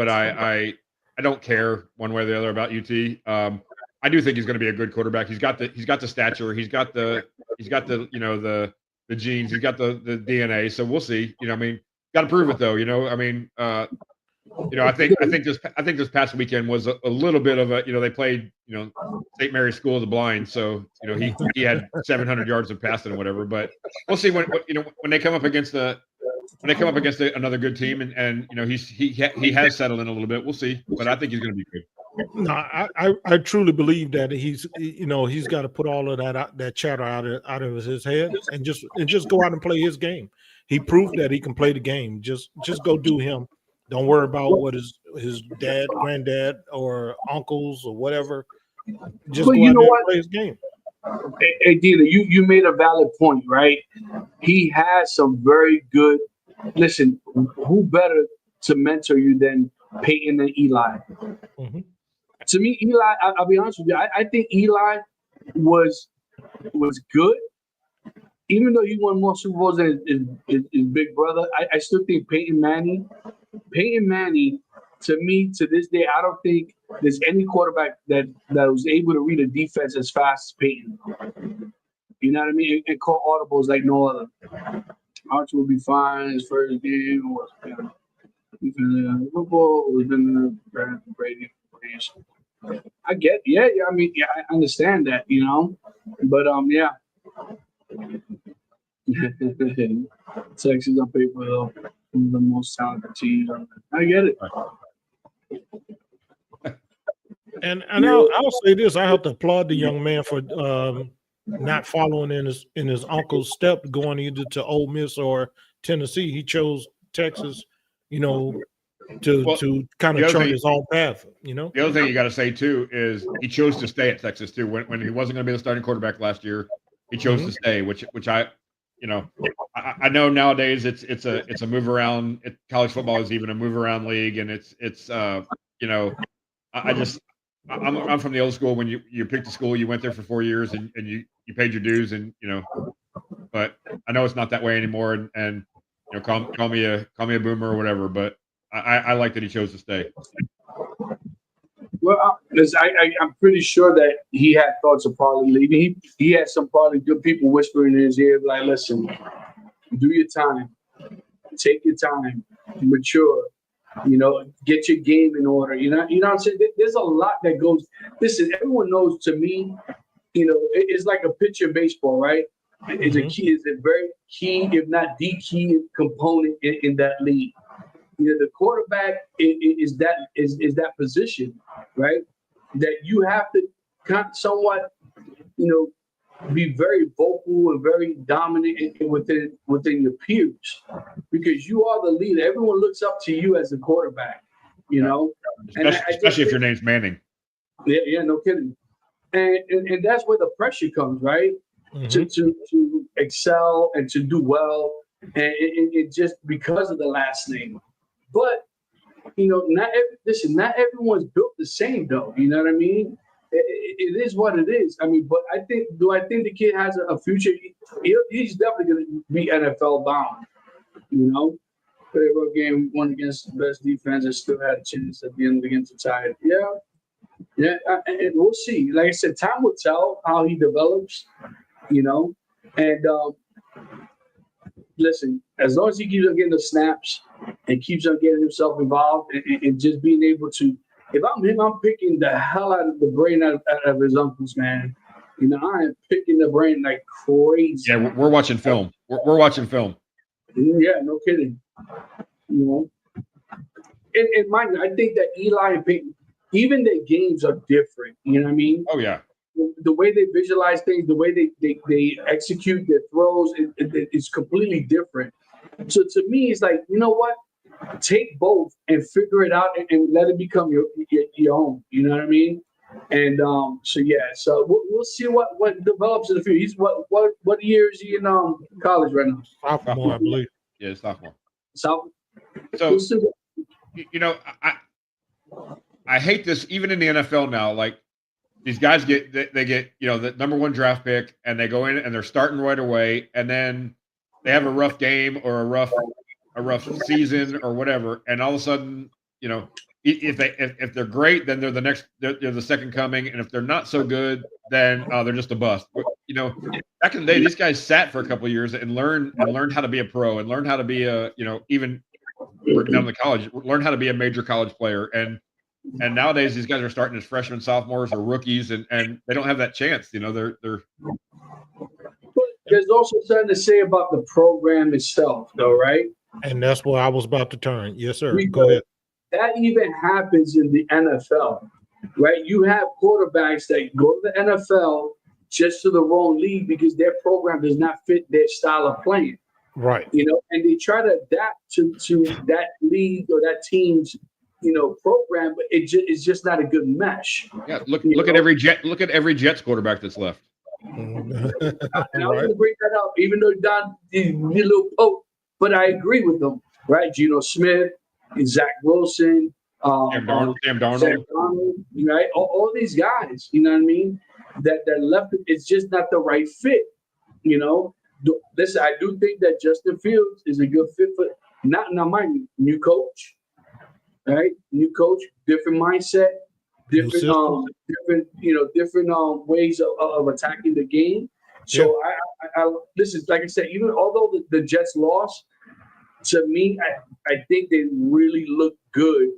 I don't care one way or the other about UT. I do think he's going to be a good quarterback. He's got the stature. He's got the you know the genes. He's got the DNA. So we'll see. You know, I mean, got to prove it though. You know, I mean, you know, I think this past weekend was a little bit of a, you know, they played, you know, St. Mary's School of the Blind. So, you know, he had 700 yards of passing and whatever. But we'll see when they come up against another good team, and you know he has settled in a little bit. We'll see, but I think he's going to be good. No, I truly believe that he's got to put all of that chatter out of his head and just go out and play his game. He proved that he can play the game. Just go do him. Don't worry about what his dad, granddad, or uncles or whatever. Just go out there and play his game. Hey, Dina, you made a valid point, right? He has some very good. Listen, who better to mentor you than Peyton and Eli? Mm-hmm. To me, Eli, I'll be honest with you. I think Eli was good, even though he won more Super Bowls than his big brother. I still think Peyton Manning, to me, to this day, I don't think there's any quarterback that was able to read a defense as fast as Peyton. You know what I mean? And call audibles like no other. Arch will be fine. His first game was he's been in football. We've been in Brady. I get, I mean, I understand that, you know, but yeah. Texas on paper though, the most talented team. I get it. And I'll say this: I have to applaud the young man for not following in his uncle's step, going either to Ole Miss or Tennessee. He chose Texas, you know, to kind of chart his own path. You know, the other thing you got to say too is he chose to stay at Texas too. When he wasn't going to be the starting quarterback last year, he chose to stay, which I. You know, I know nowadays it's a move around. College football is even a move around league, and it's you know, I'm from the old school. When you picked a school, you went there for 4 years, and you paid your dues, and you know, but I know it's not that way anymore. And you know, call me a boomer or whatever. But I like that he chose to stay. Well, I'm pretty sure that he had thoughts of probably leaving. He had some probably good people whispering in his ear, like, listen, do your time, take your time, mature, you know, get your game in order. You know what I'm saying? There's a lot that goes. Listen, everyone knows, to me, you know, it's like a pitcher in baseball, right? It's a very key, if not the key component in that league. You know, the quarterback is that position, right? That you have to somewhat, you know, be very vocal and very dominant within your peers, because you are the leader. Everyone looks up to you as a quarterback, you know, especially if your name's Manning. Yeah, no kidding. And that's where the pressure comes, right? To excel and to do well, and it just because of the last name. But you know, not everyone's built the same, though. You know what I mean? It is what it is. I mean, but I think the kid has a future? He's definitely going to be NFL bound. You know, Played a rough game, won against the best defense, and still had a chance at the end against the Tide. Yeah, and we'll see. Like I said, time will tell how he develops, you know. And listen, as long as he keeps on getting the snaps and keeps on getting himself involved and just being able to, if I'm him, I'm picking the hell out of the brain out of his uncles, man. You know, I am picking the brain like crazy. Yeah, we're watching film. We're watching film. Yeah, no kidding. You know, and mind you, I think that Eli and Peyton, even their games are different. You know what I mean? Oh yeah. The way they visualize things, the way they execute their throws, it's completely different. So to me, it's like, you know what? Take both and figure it out and let it become your own. You know what I mean? And so we'll see what develops in the future. He's what year is he in college right now? Sophomore, I believe. Yeah, sophomore. So So we'll see. you know, I hate this even in the NFL now. Like these guys get the number 1 draft pick and they go in and they're starting right away, and then they have a rough game or a rough season or whatever, and all of a sudden, if they're great, then they're the second coming, and if they're not so good, then they're just a bust. Back in the day, these guys sat for a couple of years and learned how to be a pro and learned how to be even working down in the college, learn how to be a major college player. And nowadays these guys are starting as freshmen, sophomores, or rookies, and they don't have that chance. They're But there's also something to say about the program itself, though, right? And that's where I was about to turn. Yes, sir. Because Go ahead. that even happens in the NFL, right? You have quarterbacks that go to the NFL just to the wrong league because their program does not fit their style of playing. Right. And they try to adapt to that league or that team's, program, but it's just not a good mesh. Yeah, look at every Jets quarterback that's left. And I was going to bring that up, even though Don did a little poke, but I agree with them, right? Geno Smith, Zach Wilson, Sam Darnold, right? All these guys, you know what I mean? That left, it's just not the right fit, Listen, I do think that Justin Fields is a good fit for now. Mind you, new coach, right? New coach, different mindset, different ways of attacking the game. So I listen, like I said, even although the Jets lost, to me, I think they really look good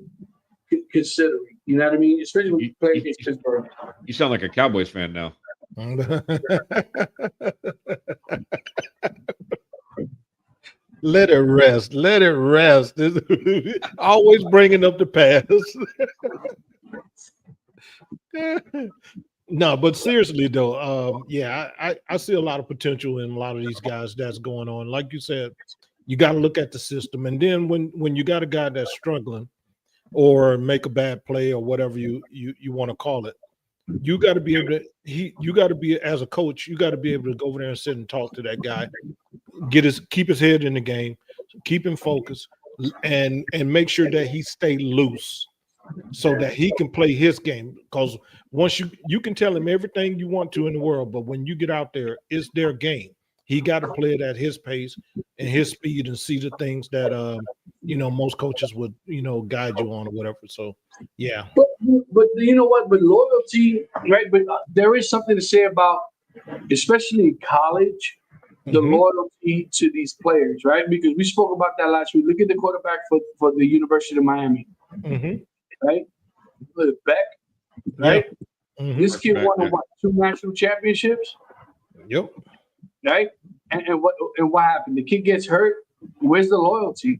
considering. You know what I mean? Especially when you play against Pittsburgh. You sound like a Cowboys fan now. Let it rest. Let it rest. Always bringing up the past. No, but seriously though, I see a lot of potential in a lot of these guys that's going on. Like you said, you got to look at the system, and then when you got a guy that's struggling or make a bad play or whatever you want to call it, you got to be able to. You got to be, as a coach, you got to be able to go over there and sit and talk to that guy, keep his head in the game, keep him focused, and make sure that he stay loose, so that he can play his game. Because once you can tell him everything you want to in the world, but when you get out there, it's their game. He got to play it at his pace and his speed and see the things that most coaches would guide you on or whatever. So yeah. But you know what? But loyalty, right? But there is something to say about, especially in college, the loyalty to these players, right? Because we spoke about that last week. Look at the quarterback for the University of Miami, right? Beck, right? Yeah. This kid won 2 national championships. Yep. Right? And what happened? The kid gets hurt. Where's the loyalty?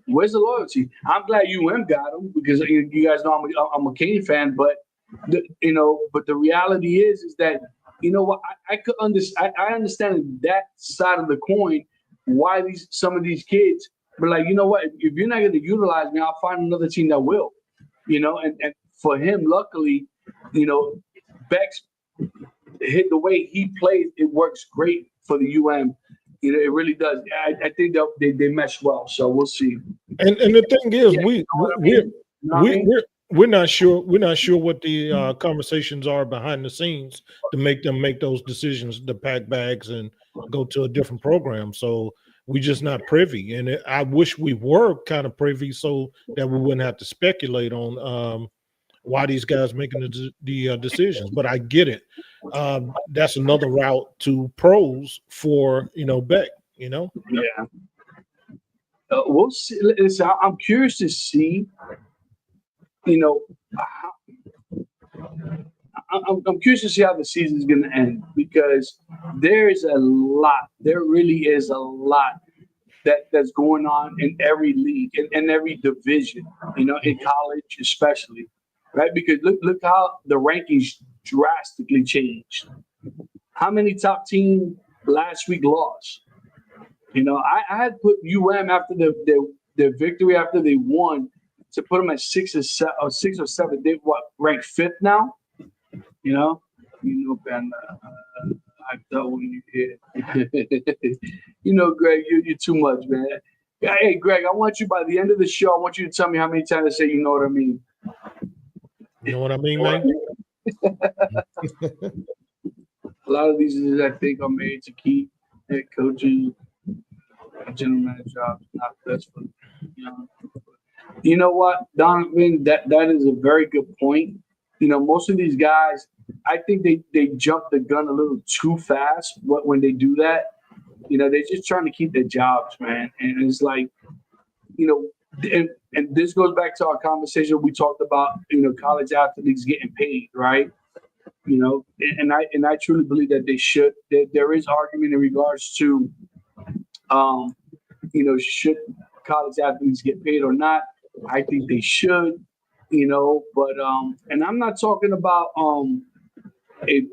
Where's the loyalty? I'm glad UM got him because you guys know I'm a Kane fan, but the reality is that what I could understand. I understand that side of the coin why some of these kids, but like, you know what? If you're not going to utilize me, I'll find another team that will. And for him, luckily, Beck's hit the way he plays, it works great for the UM. It really does. I think they mesh well. So we'll see. And the thing is, we're not sure what the conversations are behind the scenes to make them make those decisions to pack bags and go to a different program. So We just not privy, and I wish we were kind of privy so that we wouldn't have to speculate on why these guys making the decisions. But I get it. That's another route to pros for Beck. Yeah. We'll see. Listen, I'm curious to see. I'm curious to see how the season is going to end because there's a lot. There really is a lot that's going on in every league in every division. In college especially, right? Because look how the rankings drastically changed. How many top teams last week lost? I had put after their victory after they won to put them at 6 or 7. They ranked 5th now. Ben, I thought when you hear, Greg, you're too much, man. Hey, Greg, I want you by the end of the show. I want you to tell me how many times I say, you know what I mean. You know what I mean, man? A lot of these, I think, are made to keep head coaches, general manager jobs, not best for You know what, Donovan? That is a very good point. Most of these guys, I think they jump the gun a little too fast when they do that. They're just trying to keep their jobs, man. And it's like, and this goes back to our conversation we talked about, college athletes getting paid, right? And I truly believe that they should. There is argument in regards to, should college athletes get paid or not? I think they should. But and I'm not talking about a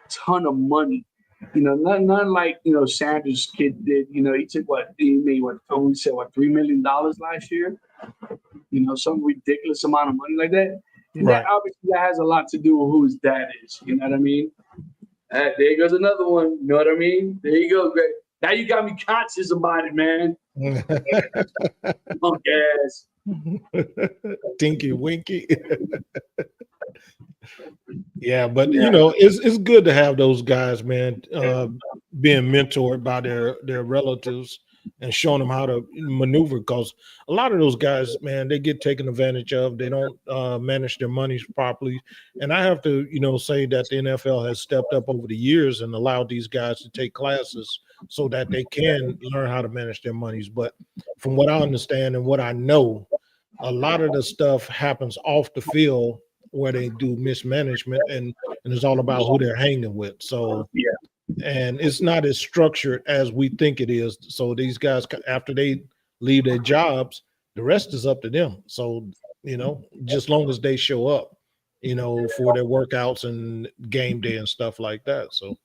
ton of money. Not like Sanders' kid did. He took he made $3 million last year. Some ridiculous amount of money like that. And Right. that obviously that has a lot to do with who his dad is. You know what I mean? There goes another one. You know what I mean? There you go, Greg. Now you got me conscious about it, man. Punk ass. Tinky Winky. Yeah, but it's good to have those guys, man, being mentored by their relatives and showing them how to maneuver. Because a lot of those guys, man, they get taken advantage of. They don't manage their monies properly. And I have to, say that the NFL has stepped up over the years and allowed these guys to take classes so that they can learn how to manage their monies. But from what I understand and what I know, a lot of the stuff happens off the field where they do mismanagement, and it's all about who they're hanging with. So, and it's not as structured as we think it is. So these guys, after they leave their jobs, the rest is up to them. So, just long as they show up, for their workouts and game day and stuff like that. So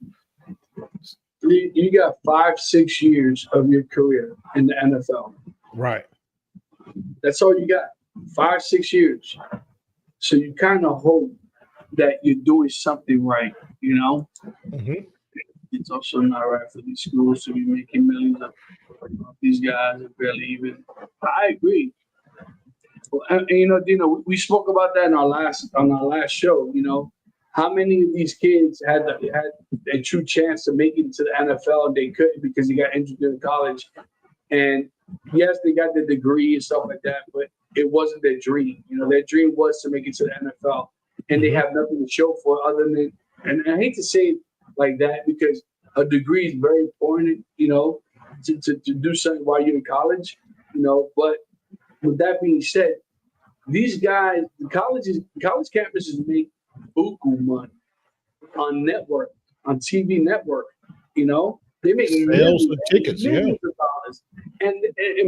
you got 5-6 years of your career in the NFL. right. That's all you got. 5-6 years. So you kind of hope that you're doing something right, Mm-hmm. It's also not right for these schools to be making millions of these guys are barely even. I agree. Well, and, Dino, we spoke about that on our last show. How many of these kids had a true chance to make it to the NFL and they couldn't because they got injured in college? And yes, they got the degree and stuff like that, but it wasn't their dream. Their dream was to make it to the NFL, and they have nothing to show for other than. And I hate to say it like that because a degree is very important, to do something while you're in college, But with that being said, these guys, college campuses make buku money on TV network, They make Sales of tickets, millions of dollars. And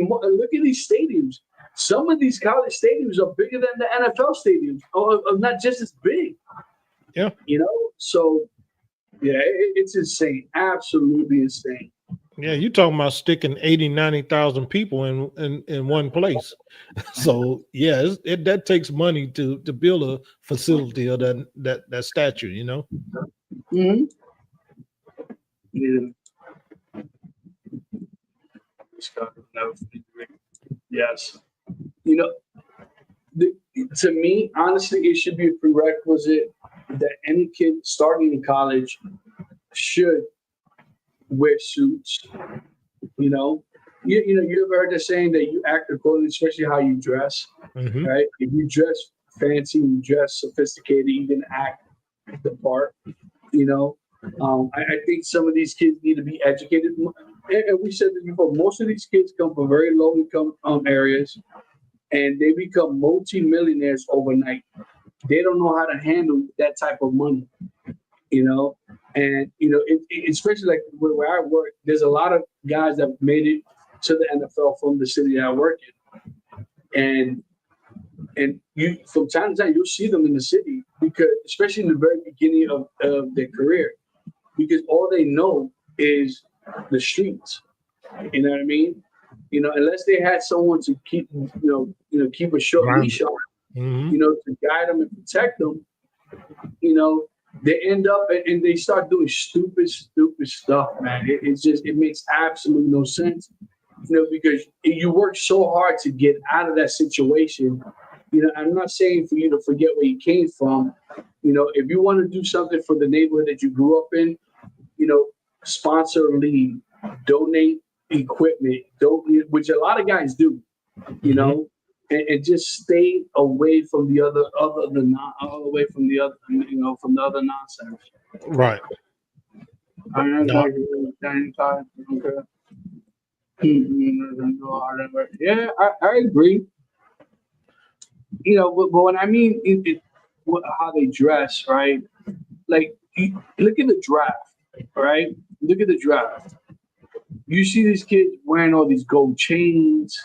look at these stadiums. Some of these college stadiums are bigger than the NFL stadiums, or not just as big. Yeah. So yeah, it's insane. Absolutely insane. Yeah, you're talking about sticking 80, 90,000 people in one place. So yeah, that takes money to build a facility of that stature, Mm-hmm. Yeah. Yes. To me, honestly, it should be a prerequisite that any kid starting in college should wear suits. You know, you ever heard the saying that you act accordingly, especially how you dress, Mhm. right? If you dress fancy, you dress sophisticated, you can act the part. You know, I think some of these kids need to be educated. And we said this before. Most of these kids come from very low income areas, and they become multi-millionaires overnight. They don't know how to handle that type of money. You know, and especially like where I work, there's a lot of guys that made it to the NFL from the city that I work in, and you from time to time you'll see them in the city because especially in the very beginning of their career, because all they know is the streets. You know what I mean? Unless they had someone to keep keep a short Right. leash on, Mhm. to guide them and protect them, they end up and they start doing stupid stuff, man. It makes absolutely no sense, because you work so hard to get out of that situation. I'm not saying for you to forget where you came from. If you want to do something for the neighborhood that you grew up in, sponsor a league, donate equipment, which a lot of guys do, and just stay away from the other away from the other, from the other nonsense. Right. I know No. Yeah, I agree. But when I mean how they dress, right? Like, look at the draft, right? Look at the draft. You see these kids wearing all these gold chains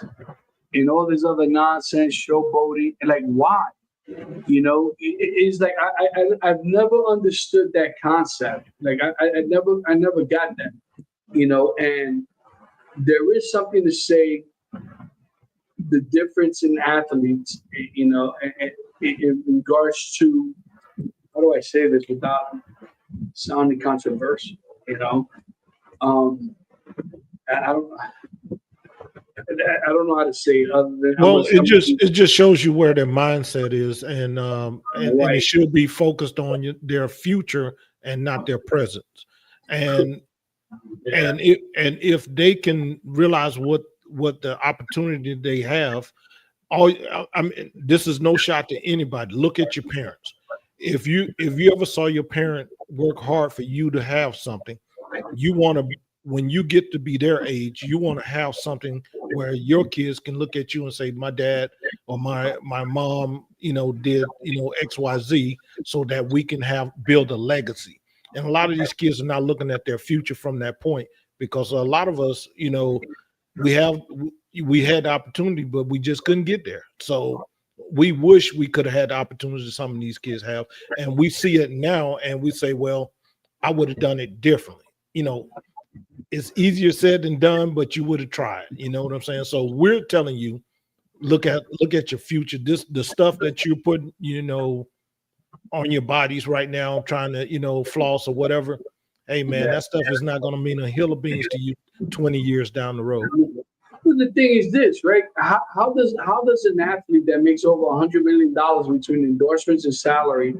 and all this other nonsense, showboating, and like, why? It's like I've never understood that concept. Like I never got that. And there is something to say the difference in athletes, in regards to, how do I say this without sounding controversial? I don't know how to say it other than Well, it just shows you where their mindset is, and Right. it should be focused on their future and not their present. And if they can realize what the opportunity they have, I mean, this is no shot to anybody. Look at your parents. If you ever saw your parent work hard for you to have something, you want to, when you get to be their age, you want to have something where your kids can look at you and say, my dad or my mom, did, XYZ, so that we can build a legacy. And a lot of these kids are not looking at their future from that point, because a lot of us, we had the opportunity, but we just couldn't get there. So we wish we could have had the opportunity some of these kids have. And we see it now and we say, well, I would have done it differently. It's easier said than done, but you would have tried. You know what I'm saying? So we're telling you, look at your future. The stuff that you're putting, on your bodies right now, trying to, floss or whatever. Hey man, that stuff is not going to mean a hill of beans to you 20 years down the road. Well, the thing is this, right? How does an athlete that makes over $100 million between endorsements and salary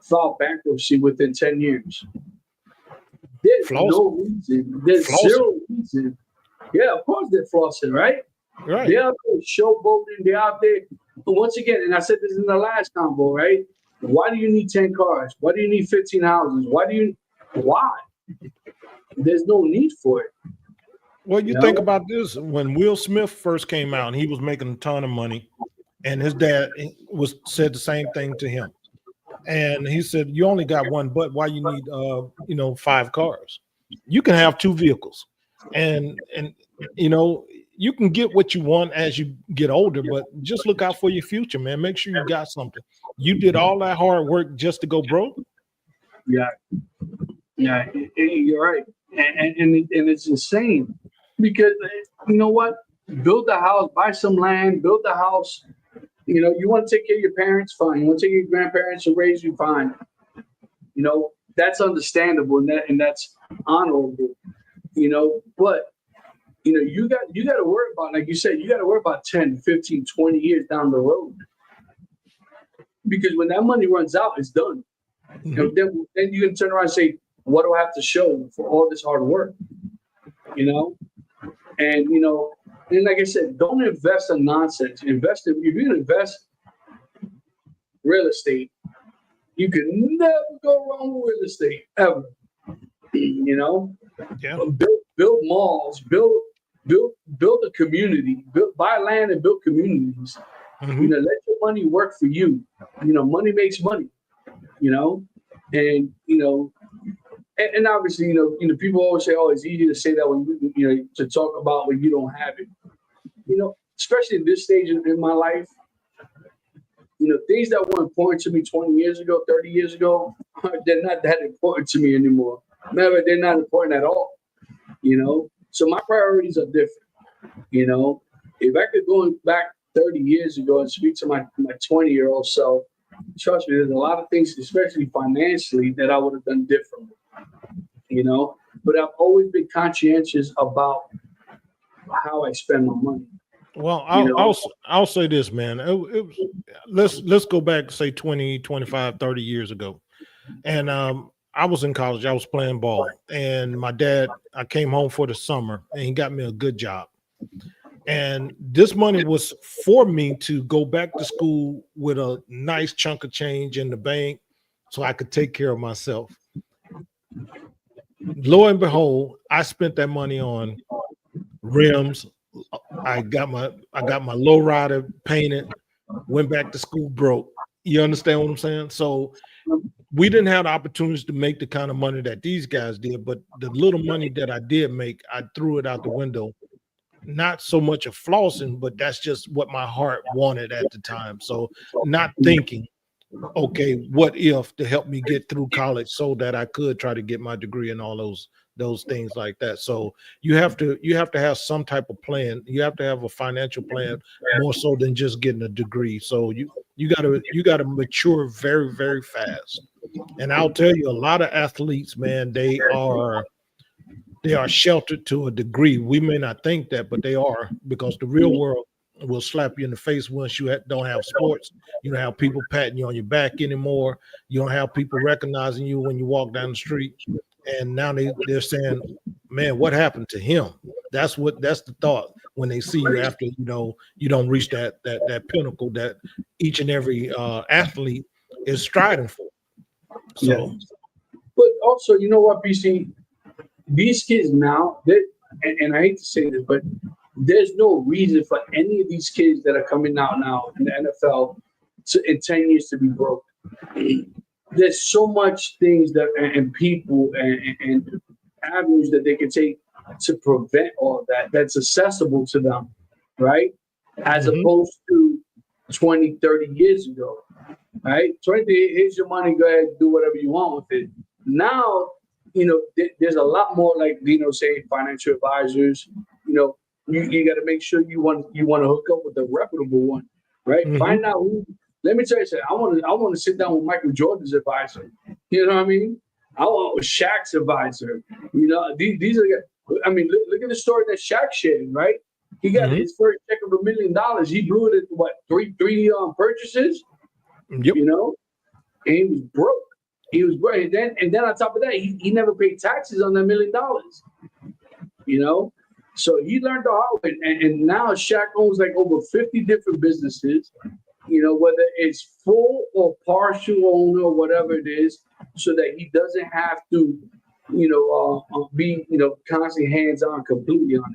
file bankruptcy within 10 years? There's no reason. There's zero reason. Yeah, of course they're flossing, right? Right. They're out there showboating. They're out there. But once again, and I said this in the last combo, right? Why do you need 10 cars? Why do you need 15 houses? Why? There's no need for it. Well, you think about this. When Will Smith first came out, he was making a ton of money, and his dad said the same thing to him. And he said, you only got one butt. Why you need 5 cars? You can have 2 vehicles. And you can get what you want as you get older, but just look out for your future, man. Make sure you got something. You did all that hard work just to go broke. Yeah, you're right. And it's insane, because you know what? Build a house, buy some land, build a house. You want to take care of your parents, fine. You want to take care of your grandparents and raise you, fine. That's understandable and that's honorable. But you got to worry about, like you said, you got to worry about 10, 15, 20 years down the road. Because when that money runs out, it's done. Mm-hmm. Then you can turn around and say, what do I have to show for all this hard work? you know, and and like I said, don't invest in nonsense. Invest in if you invest real estate, you can never go wrong with real estate ever. Yeah. Build malls, build a community, buy land and build communities. Mhm. Let your money work for you. Money makes money. And and obviously, people always say, "Oh, it's easy to say that when to talk about when you don't have it." Especially in this stage in my life, things that were important to me 20 years ago, 30 years ago, they're not that important to me anymore. Never, they're not important at all. So my priorities are different. If I could go back 30 years ago and speak to my 20-year-old self, trust me, there's a lot of things, especially financially, that I would have done differently. But I've always been conscientious about how I spend my money. Well, You know? I'll say this, man. Let's go back, say 20, 25, 30 years ago. And I was in college, I was playing ball, and my dad, I came home for the summer and he got me a good job. And this money was for me to go back to school with a nice chunk of change in the bank so I could take care of myself. Lo and behold, I spent that money on rims. I got my lowrider painted, went back to school broke. You understand what I'm saying? So we didn't have the opportunities to make the kind of money that these guys did, but the little money that I did make, I threw it out the window. Not so much of flossing, but that's just what my heart wanted at the time. So not thinking, okay, what if to help me get through college so that I could try to get my degree and all those things like that. So you have to have some type of plan. You have to have a financial plan more so than just getting a degree. So you gotta mature very, very fast. And I'll tell you, a lot of athletes, man, they are sheltered to a degree. We may not think that, but they are, because the real world will slap you in the face once you don't have sports. You don't have people patting you on your back anymore. You don't have people recognizing you when you walk down the street. And now they're saying, man, what happened to him? That's the thought when they see you after you don't reach that pinnacle that each and every athlete is striving for. So But also, you know what, BC? These kids now, and I hate to say this, but there's no reason for any of these kids that are coming out now in the NFL in 10 years to be broke. There's so much things and people and avenues that they can take to prevent all of that's accessible to them, right? As opposed to 20, 30 years ago, right? 20, here's your money, go ahead, do whatever you want with it. Now, there's a lot more, like Dino say, financial advisors. You got to make sure you want to hook up with a reputable one, right? Find out who. Let me tell you something. I want to sit down with Michael Jordan's advisor. You know what I mean? I want with Shaq's advisor. These are. I mean, look at the story that Shaq shared, right? He got his first check of $1 million. He blew it at what three purchases. Yep. And he was broke. He was broke. And then on top of that, he never paid taxes on that $1 million. So he learned the hard way. And now Shaq owns like over 50 different businesses. Whether it's full or partial owner or whatever it is, so that he doesn't have to, be, constantly hands-on completely on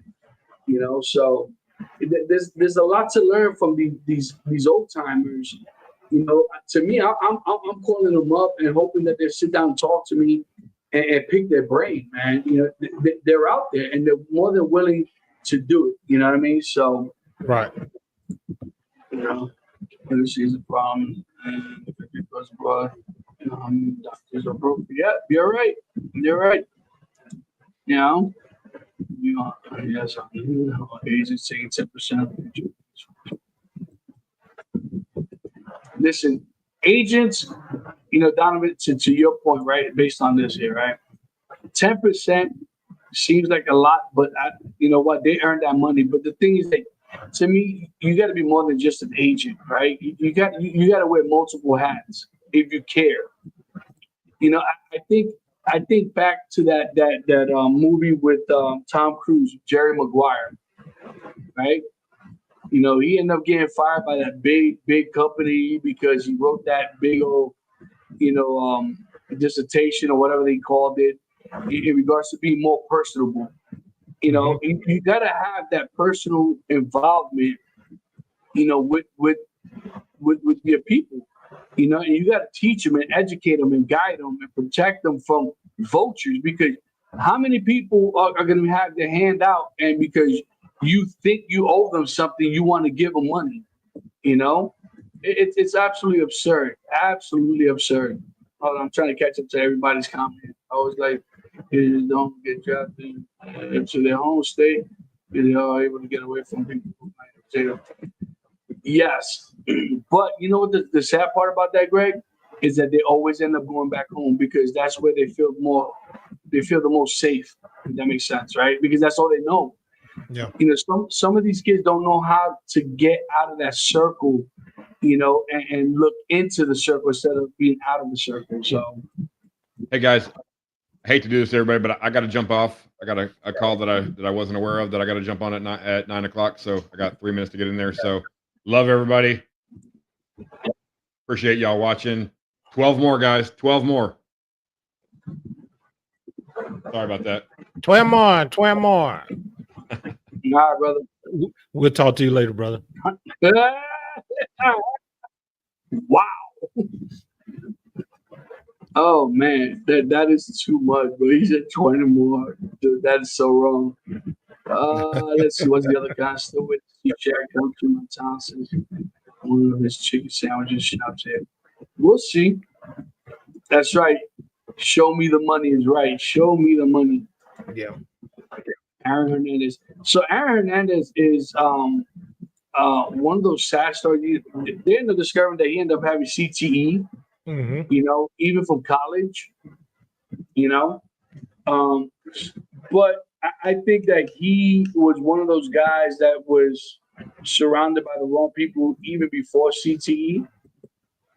it. So there's a lot to learn from these old timers. To me, I'm calling them up and hoping that they sit down and talk to me and pick their brain, man. They're out there and they're more than willing to do it. You know what I mean? So, right. This is a problem. And if it goes abroad, doctors are broke. Yeah, you're right. You're right. Yes, agents taking 10%. Listen, agents, Donovan, to your point, right? Based on this here, right? 10% seems like a lot, but you know what? They earn that money. But the thing is that, to me, you got to be more than just an agent, right? You got to wear multiple hats if you care. I think I think back to that movie with Tom Cruise, Jerry Maguire, right? You know, he ended up getting fired by that big company because he wrote that big old, you know, dissertation or whatever they called it in regards to being more personable. You know, you got to have that personal involvement, you know, with your people, you know, and you got to teach them and educate them and guide them and protect them from vultures, because how many people are going to have their hand out, and because you think you owe them something, you want to give them money, you know? It's absolutely absurd. Absolutely absurd. Hold on, I'm trying to catch up to everybody's comment. I was like, kids don't get drafted into their home state. They are able to get away from people who might jail. Yes. But you know what the sad part about that, Greg, is that they always end up going back home because that's where they feel the most safe, if that makes sense, right? Because that's all they know. Yeah. You know, some of these kids don't know how to get out of that circle, you know, and look into the circle instead of being out of the circle. So, Hey guys, I hate to do this to everybody, but I got to jump off. I got a call that I wasn't aware of that I got to jump on at 9 o'clock. So I got 3 minutes to get in there. So love everybody. Appreciate y'all watching. 12 more, guys. 12 more. Sorry about that. 12 more, 12 more. nah, brother. We'll talk to you later, brother. Wow. Oh man, that is too much, bro. He said 20 more. Dude, that is so wrong. Let's see what's the other guy still with. Jack come to my town says one of his chicken sandwiches shops here. We'll see. That's right. Show me the money is right. Show me the money. Yeah. Aaron Hernandez. So Aaron Hernandez is one of those sad stories. They ended up discovering that he ended up having CTE. Mm-hmm. You know, even from college. You know, but I think that he was one of those guys that was surrounded by the wrong people even before CTE.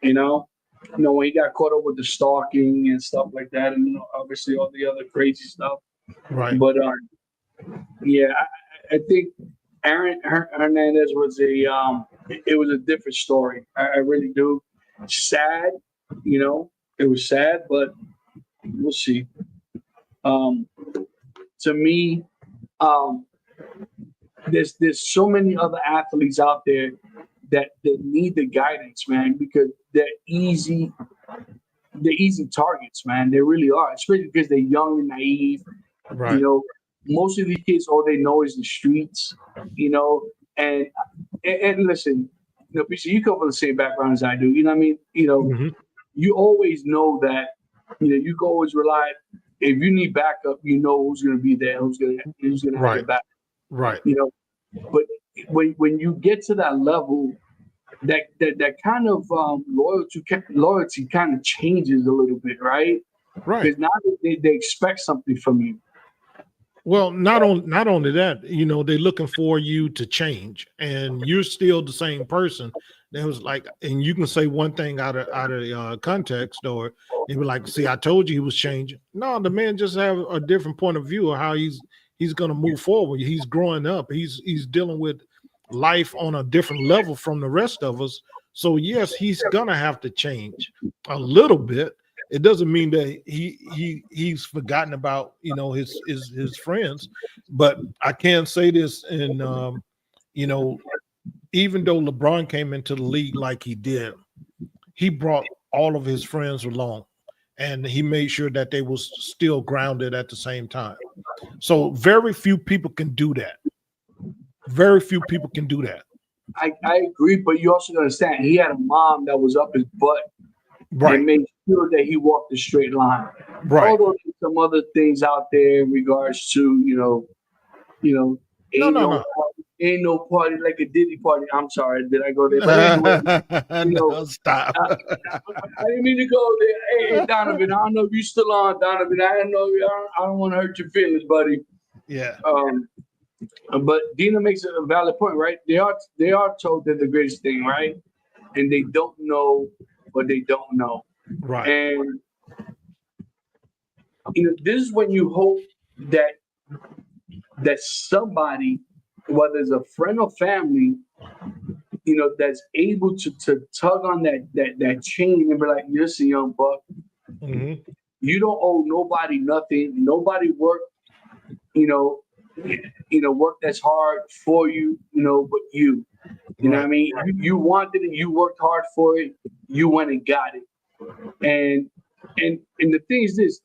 You know, when he got caught up with the stalking and stuff like that, and you know, obviously all the other crazy stuff. Right. But yeah, I think Aaron Hernandez was it was a different story. I really do. Sad, you know, it was sad, but we'll see. To me, there's so many other athletes out there that need the guidance, man, because they're easy targets, man. They really are, especially because they're young and naive. Right. You know, most of these kids, all they know is the streets, you know, and listen, you know, PC, you come from the same background as I do, you know what I mean? You know, you always know that, you know, you can always rely, if you need backup, you know who's going to be there, who's going to have your back. Right. You know, but when you get to that level, that kind of loyalty kind of changes a little bit, right? Right. Because now they expect something from you. Well, not only that, you know, they're looking for you to change, and you're still the same person. That was like, and you can say one thing out of context, or they were like, "See, I told you he was changing." No, the man just have a different point of view of how he's going to move forward. He's growing up. He's dealing with life on a different level from the rest of us. So yes, he's gonna have to change a little bit. It doesn't mean that he's forgotten about, you know, his friends, but I can say this, and you know, even though LeBron came into the league like he did, he brought all of his friends along, and he made sure that they was still grounded at the same time. So very few people can do that. Very few people can do that. I agree, but you also understand he had a mom that was up his butt. Right. And made sure that he walked a straight line. Right. Although there's some other things out there in regards to, you know, No. Ain't no party like a Diddy party. I'm sorry, did I go there? But anyway, No, stop. I didn't mean to go there. Hey, Donovan, I don't know if you still on, Donovan. I don't want to hurt your feelings, buddy. Yeah. But Dina makes a valid point, right? They are told they're the greatest thing, right? And they don't know what they don't know. Right. And this is when you hope that somebody, whether it's a friend or family, that's able to tug on that chain and be like, listen, young buck, Mhm. you don't owe nobody nothing. Nobody worked, work that's hard for you, but you. You know what I mean? You wanted it, you worked hard for it, you went and got it. And the thing is this,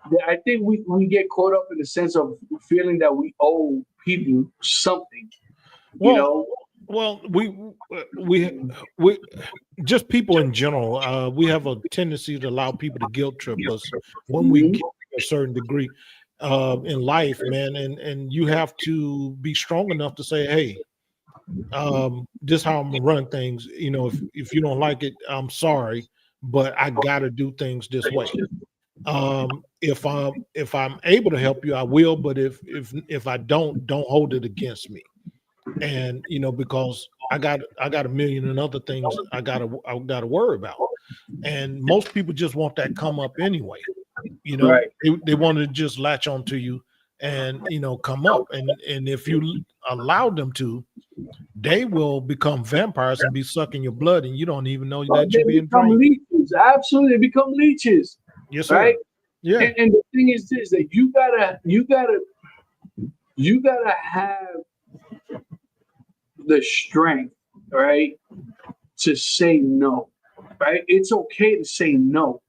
that I think we get caught up in the sense of feeling that we owe people something. Well, well, we just people in general. We have a tendency to allow people to guilt trip us when we get to a certain degree in life, man. And you have to be strong enough to say, hey, this is how I'm gonna run things. If you don't like it, I'm sorry, but I gotta do things this way. If I'm able to help you, I will. But if I don't hold it against me. And because I got a million and other things I gotta worry about. And most people just want that come up anyway. Right. They want to just latch onto you and come up. And if you allow them to, they will become vampires and be sucking your blood, and you don't even know that you're being become drained. leeches. Absolutely, they become leeches. Yes, sir. Right? Yeah. And the thing is this, that you gotta have the strength, right, to say no. Right? It's okay to say no.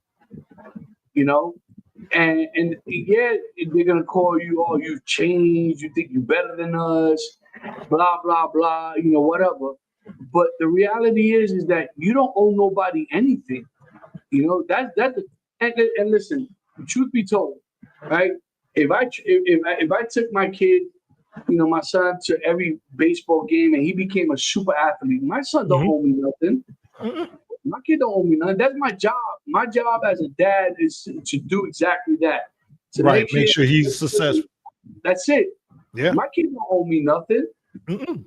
And yeah, they're gonna call you, oh, you've changed, you think you're better than us, blah blah blah, whatever. But the reality is that you don't owe nobody anything. And listen, truth be told, right? If I took my kid, my son, to every baseball game and he became a super athlete, my son don't owe me nothing. My kid don't owe me nothing. That's my job. My job as a dad is to do exactly that. To Right. Make sure he's successful. That's it. Yeah. My kid don't owe me nothing. Mm-mm.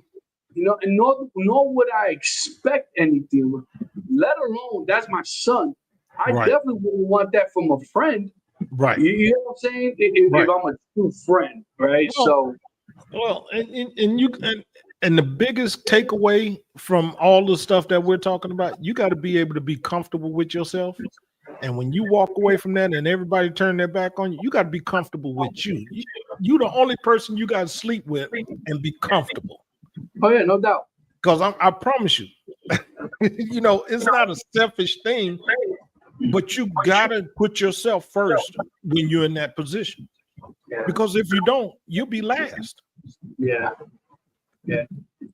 And nor would I expect anything, let alone that's my son. I Right. definitely wouldn't want that from a friend. Right. You know what I'm saying? If Right. I'm a true friend, right? Well, and the biggest takeaway from all the stuff that we're talking about, you got to be able to be comfortable with yourself. And when you walk away from that and everybody turn their back on you, you got to be comfortable with you. You're the only person you got to sleep with and be comfortable. Oh yeah, no doubt. Because I promise you, it's not a selfish thing, but you got to put yourself first when you're in that position. Because if you don't, you'll be last. Yeah.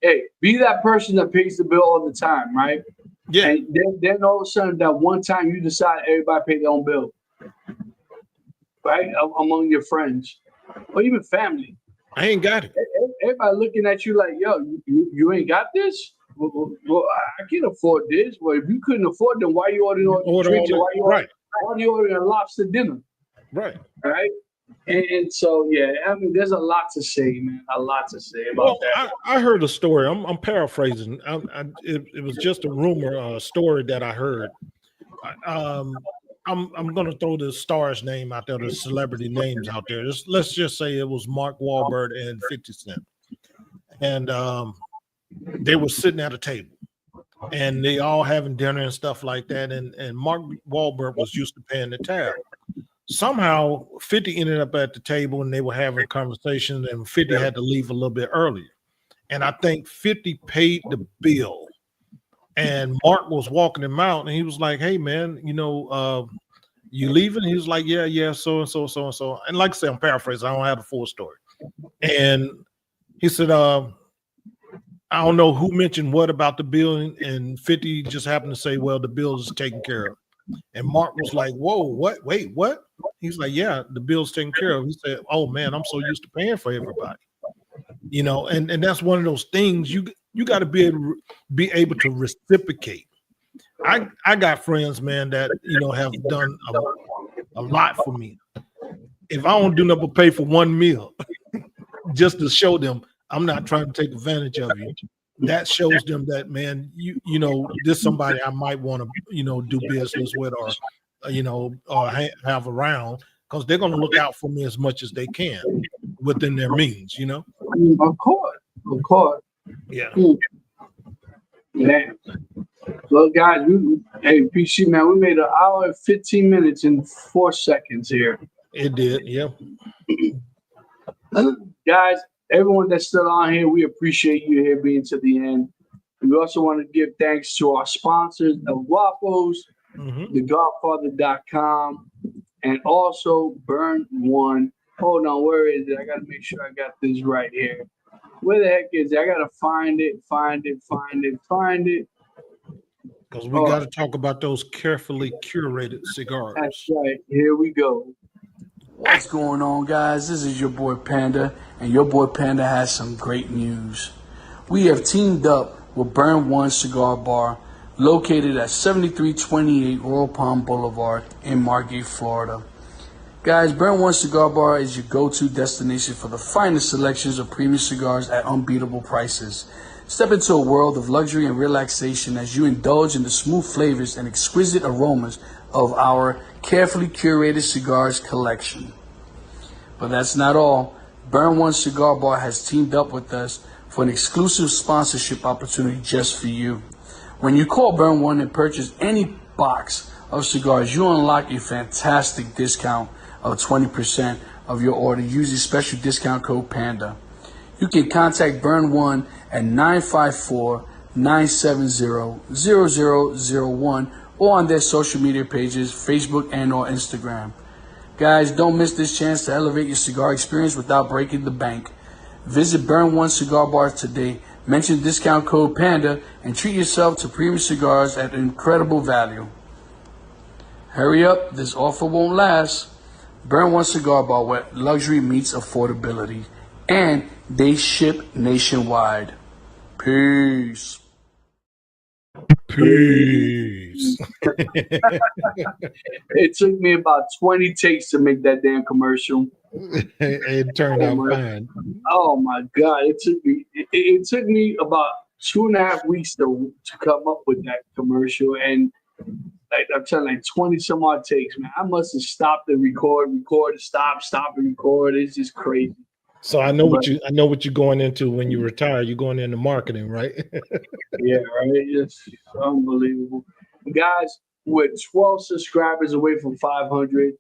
Hey, be that person that pays the bill all the time, right? Yeah. And then all of a sudden, that one time you decide everybody pay their own bill, right? Among your friends or even family. I ain't got it. Everybody looking at you like, yo, you ain't got this? Well, I can afford this. Well, if you couldn't afford them, why you ordering Right. why you ordering a lobster dinner? Right. Right? And so, yeah, I mean, there's a lot to say, man. A lot to say about that. I heard a story. I'm paraphrasing. It was just a rumor, story that I heard. I'm going to throw the star's name out there, the celebrity names out there. Let's just say it was Mark Wahlberg and 50 Cent. And they were sitting at a table. And they all having dinner and stuff like that. And Mark Wahlberg was used to paying the tab. Somehow 50 ended up at the table and they were having a conversation, and 50 had to leave a little bit earlier. And I think 50 paid the bill. And Mark was walking him out and he was like, hey man, you leaving? He was like, yeah, so and so, so and so. And like I said, I'm paraphrasing, I don't have the full story. And he said, I don't know who mentioned what about the bill, and 50 just happened to say, well, the bill is taken care of. And Mark was like, whoa, what? Wait, what? He's like, yeah, the bill's taken care of. He said, oh man, I'm so used to paying for everybody. And that's one of those things you got to be able to reciprocate. I got friends, man, that have done a lot for me. If I don't do nothing but pay for one meal, just to show them I'm not trying to take advantage of you, that shows them that, man, this is somebody I might want to do business with, or or have around. because they're going to look out for me as much as they can within their means, you know? Of course. Yeah. Man. Well, guys, hey, PC, man, we made 1 hour and 15 minutes and 4 seconds here. It did. Yeah. Guys, everyone that's still on here, we appreciate you here being to the end. We also want to give thanks to our sponsors, El Guapos, thegodfather.com, and also Burn One. Hold on, where is it? I got to make sure I got this right here. Where the heck is it? I got to find it. Because we got to talk about those carefully curated cigars. That's right. Here we go. What's going on, guys? This is your boy Panda, and your boy Panda has some great news. We have teamed up with Burn One Cigar Bar, located at 7328 Royal Palm Boulevard in Margate, Florida. Guys, Burn One Cigar Bar is your go-to destination for the finest selections of premium cigars at unbeatable prices. Step into a world of luxury and relaxation as you indulge in the smooth flavors and exquisite aromas of our carefully curated cigars collection. But that's not all. Burn One Cigar Bar has teamed up with us for an exclusive sponsorship opportunity just for you. When you call Burn One and purchase any box of cigars, you unlock a fantastic discount of 20% of your order using special discount code PANDA. You can contact Burn One at 954-970-0001 or on their social media pages, Facebook and or Instagram. Guys, don't miss this chance to elevate your cigar experience without breaking the bank. Visit Burn One Cigar Bar today, mention discount code PANDA, and treat yourself to premium cigars at incredible value. Hurry up, this offer won't last. Burn One Cigar Bar, where luxury meets affordability, and they ship nationwide. Peace. Peace. It took me about 20 takes to make that damn commercial. It turned out fine. Oh my God. It took me about 2.5 weeks to come up with that commercial. And like I'm telling you, 20 some odd takes, man. I must have stopped and record, stop and record. It's just crazy. So I know what you're going into when you retire. You're going into marketing, right? Yeah, right. It's unbelievable. Guys, we're 12 subscribers away from 500.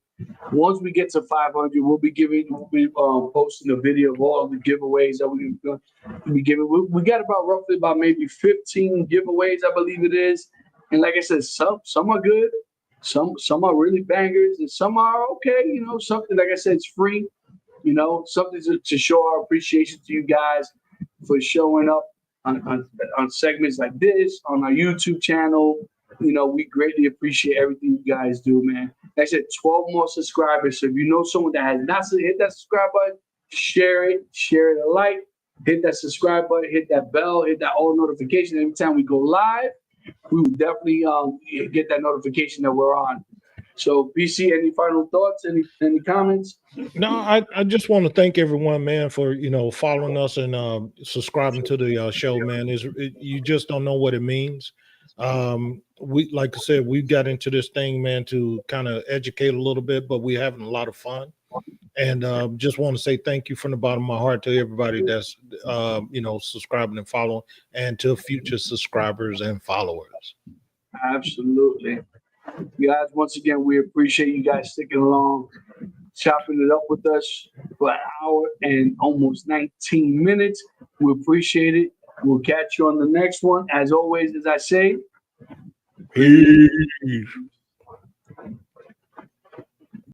Once we get to 500, we'll be posting a video of all the giveaways that we're going to be giving. We got roughly maybe 15 giveaways, I believe it is. And like I said, some are good, some are really bangers, and some are okay. You know, something like I said, it's free. You know, something to show our appreciation to you guys for showing up on segments like this on our YouTube channel. You know, we greatly appreciate everything you guys do, man. Like I said, 12 more subscribers. So if you know someone that has not hit that subscribe button, share it a like, hit that subscribe button, hit that bell, hit that all notification. Every time we go live, we will definitely get that notification that we're on. So, BC, any final thoughts? Any comments? No, I just want to thank everyone, man, for following us and subscribing to the show, man. You just don't know what it means. We, like I said, we got into this thing, man, to kind of educate a little bit, but we're having a lot of fun. And just want to say thank you from the bottom of my heart to everybody that's subscribing and following, and to future subscribers and followers. Absolutely. Guys, once again, we appreciate you guys sticking along, chopping it up with us for 1 hour and almost 19 minutes. We appreciate it. We'll catch you on the next one. As always, as I say, Peace.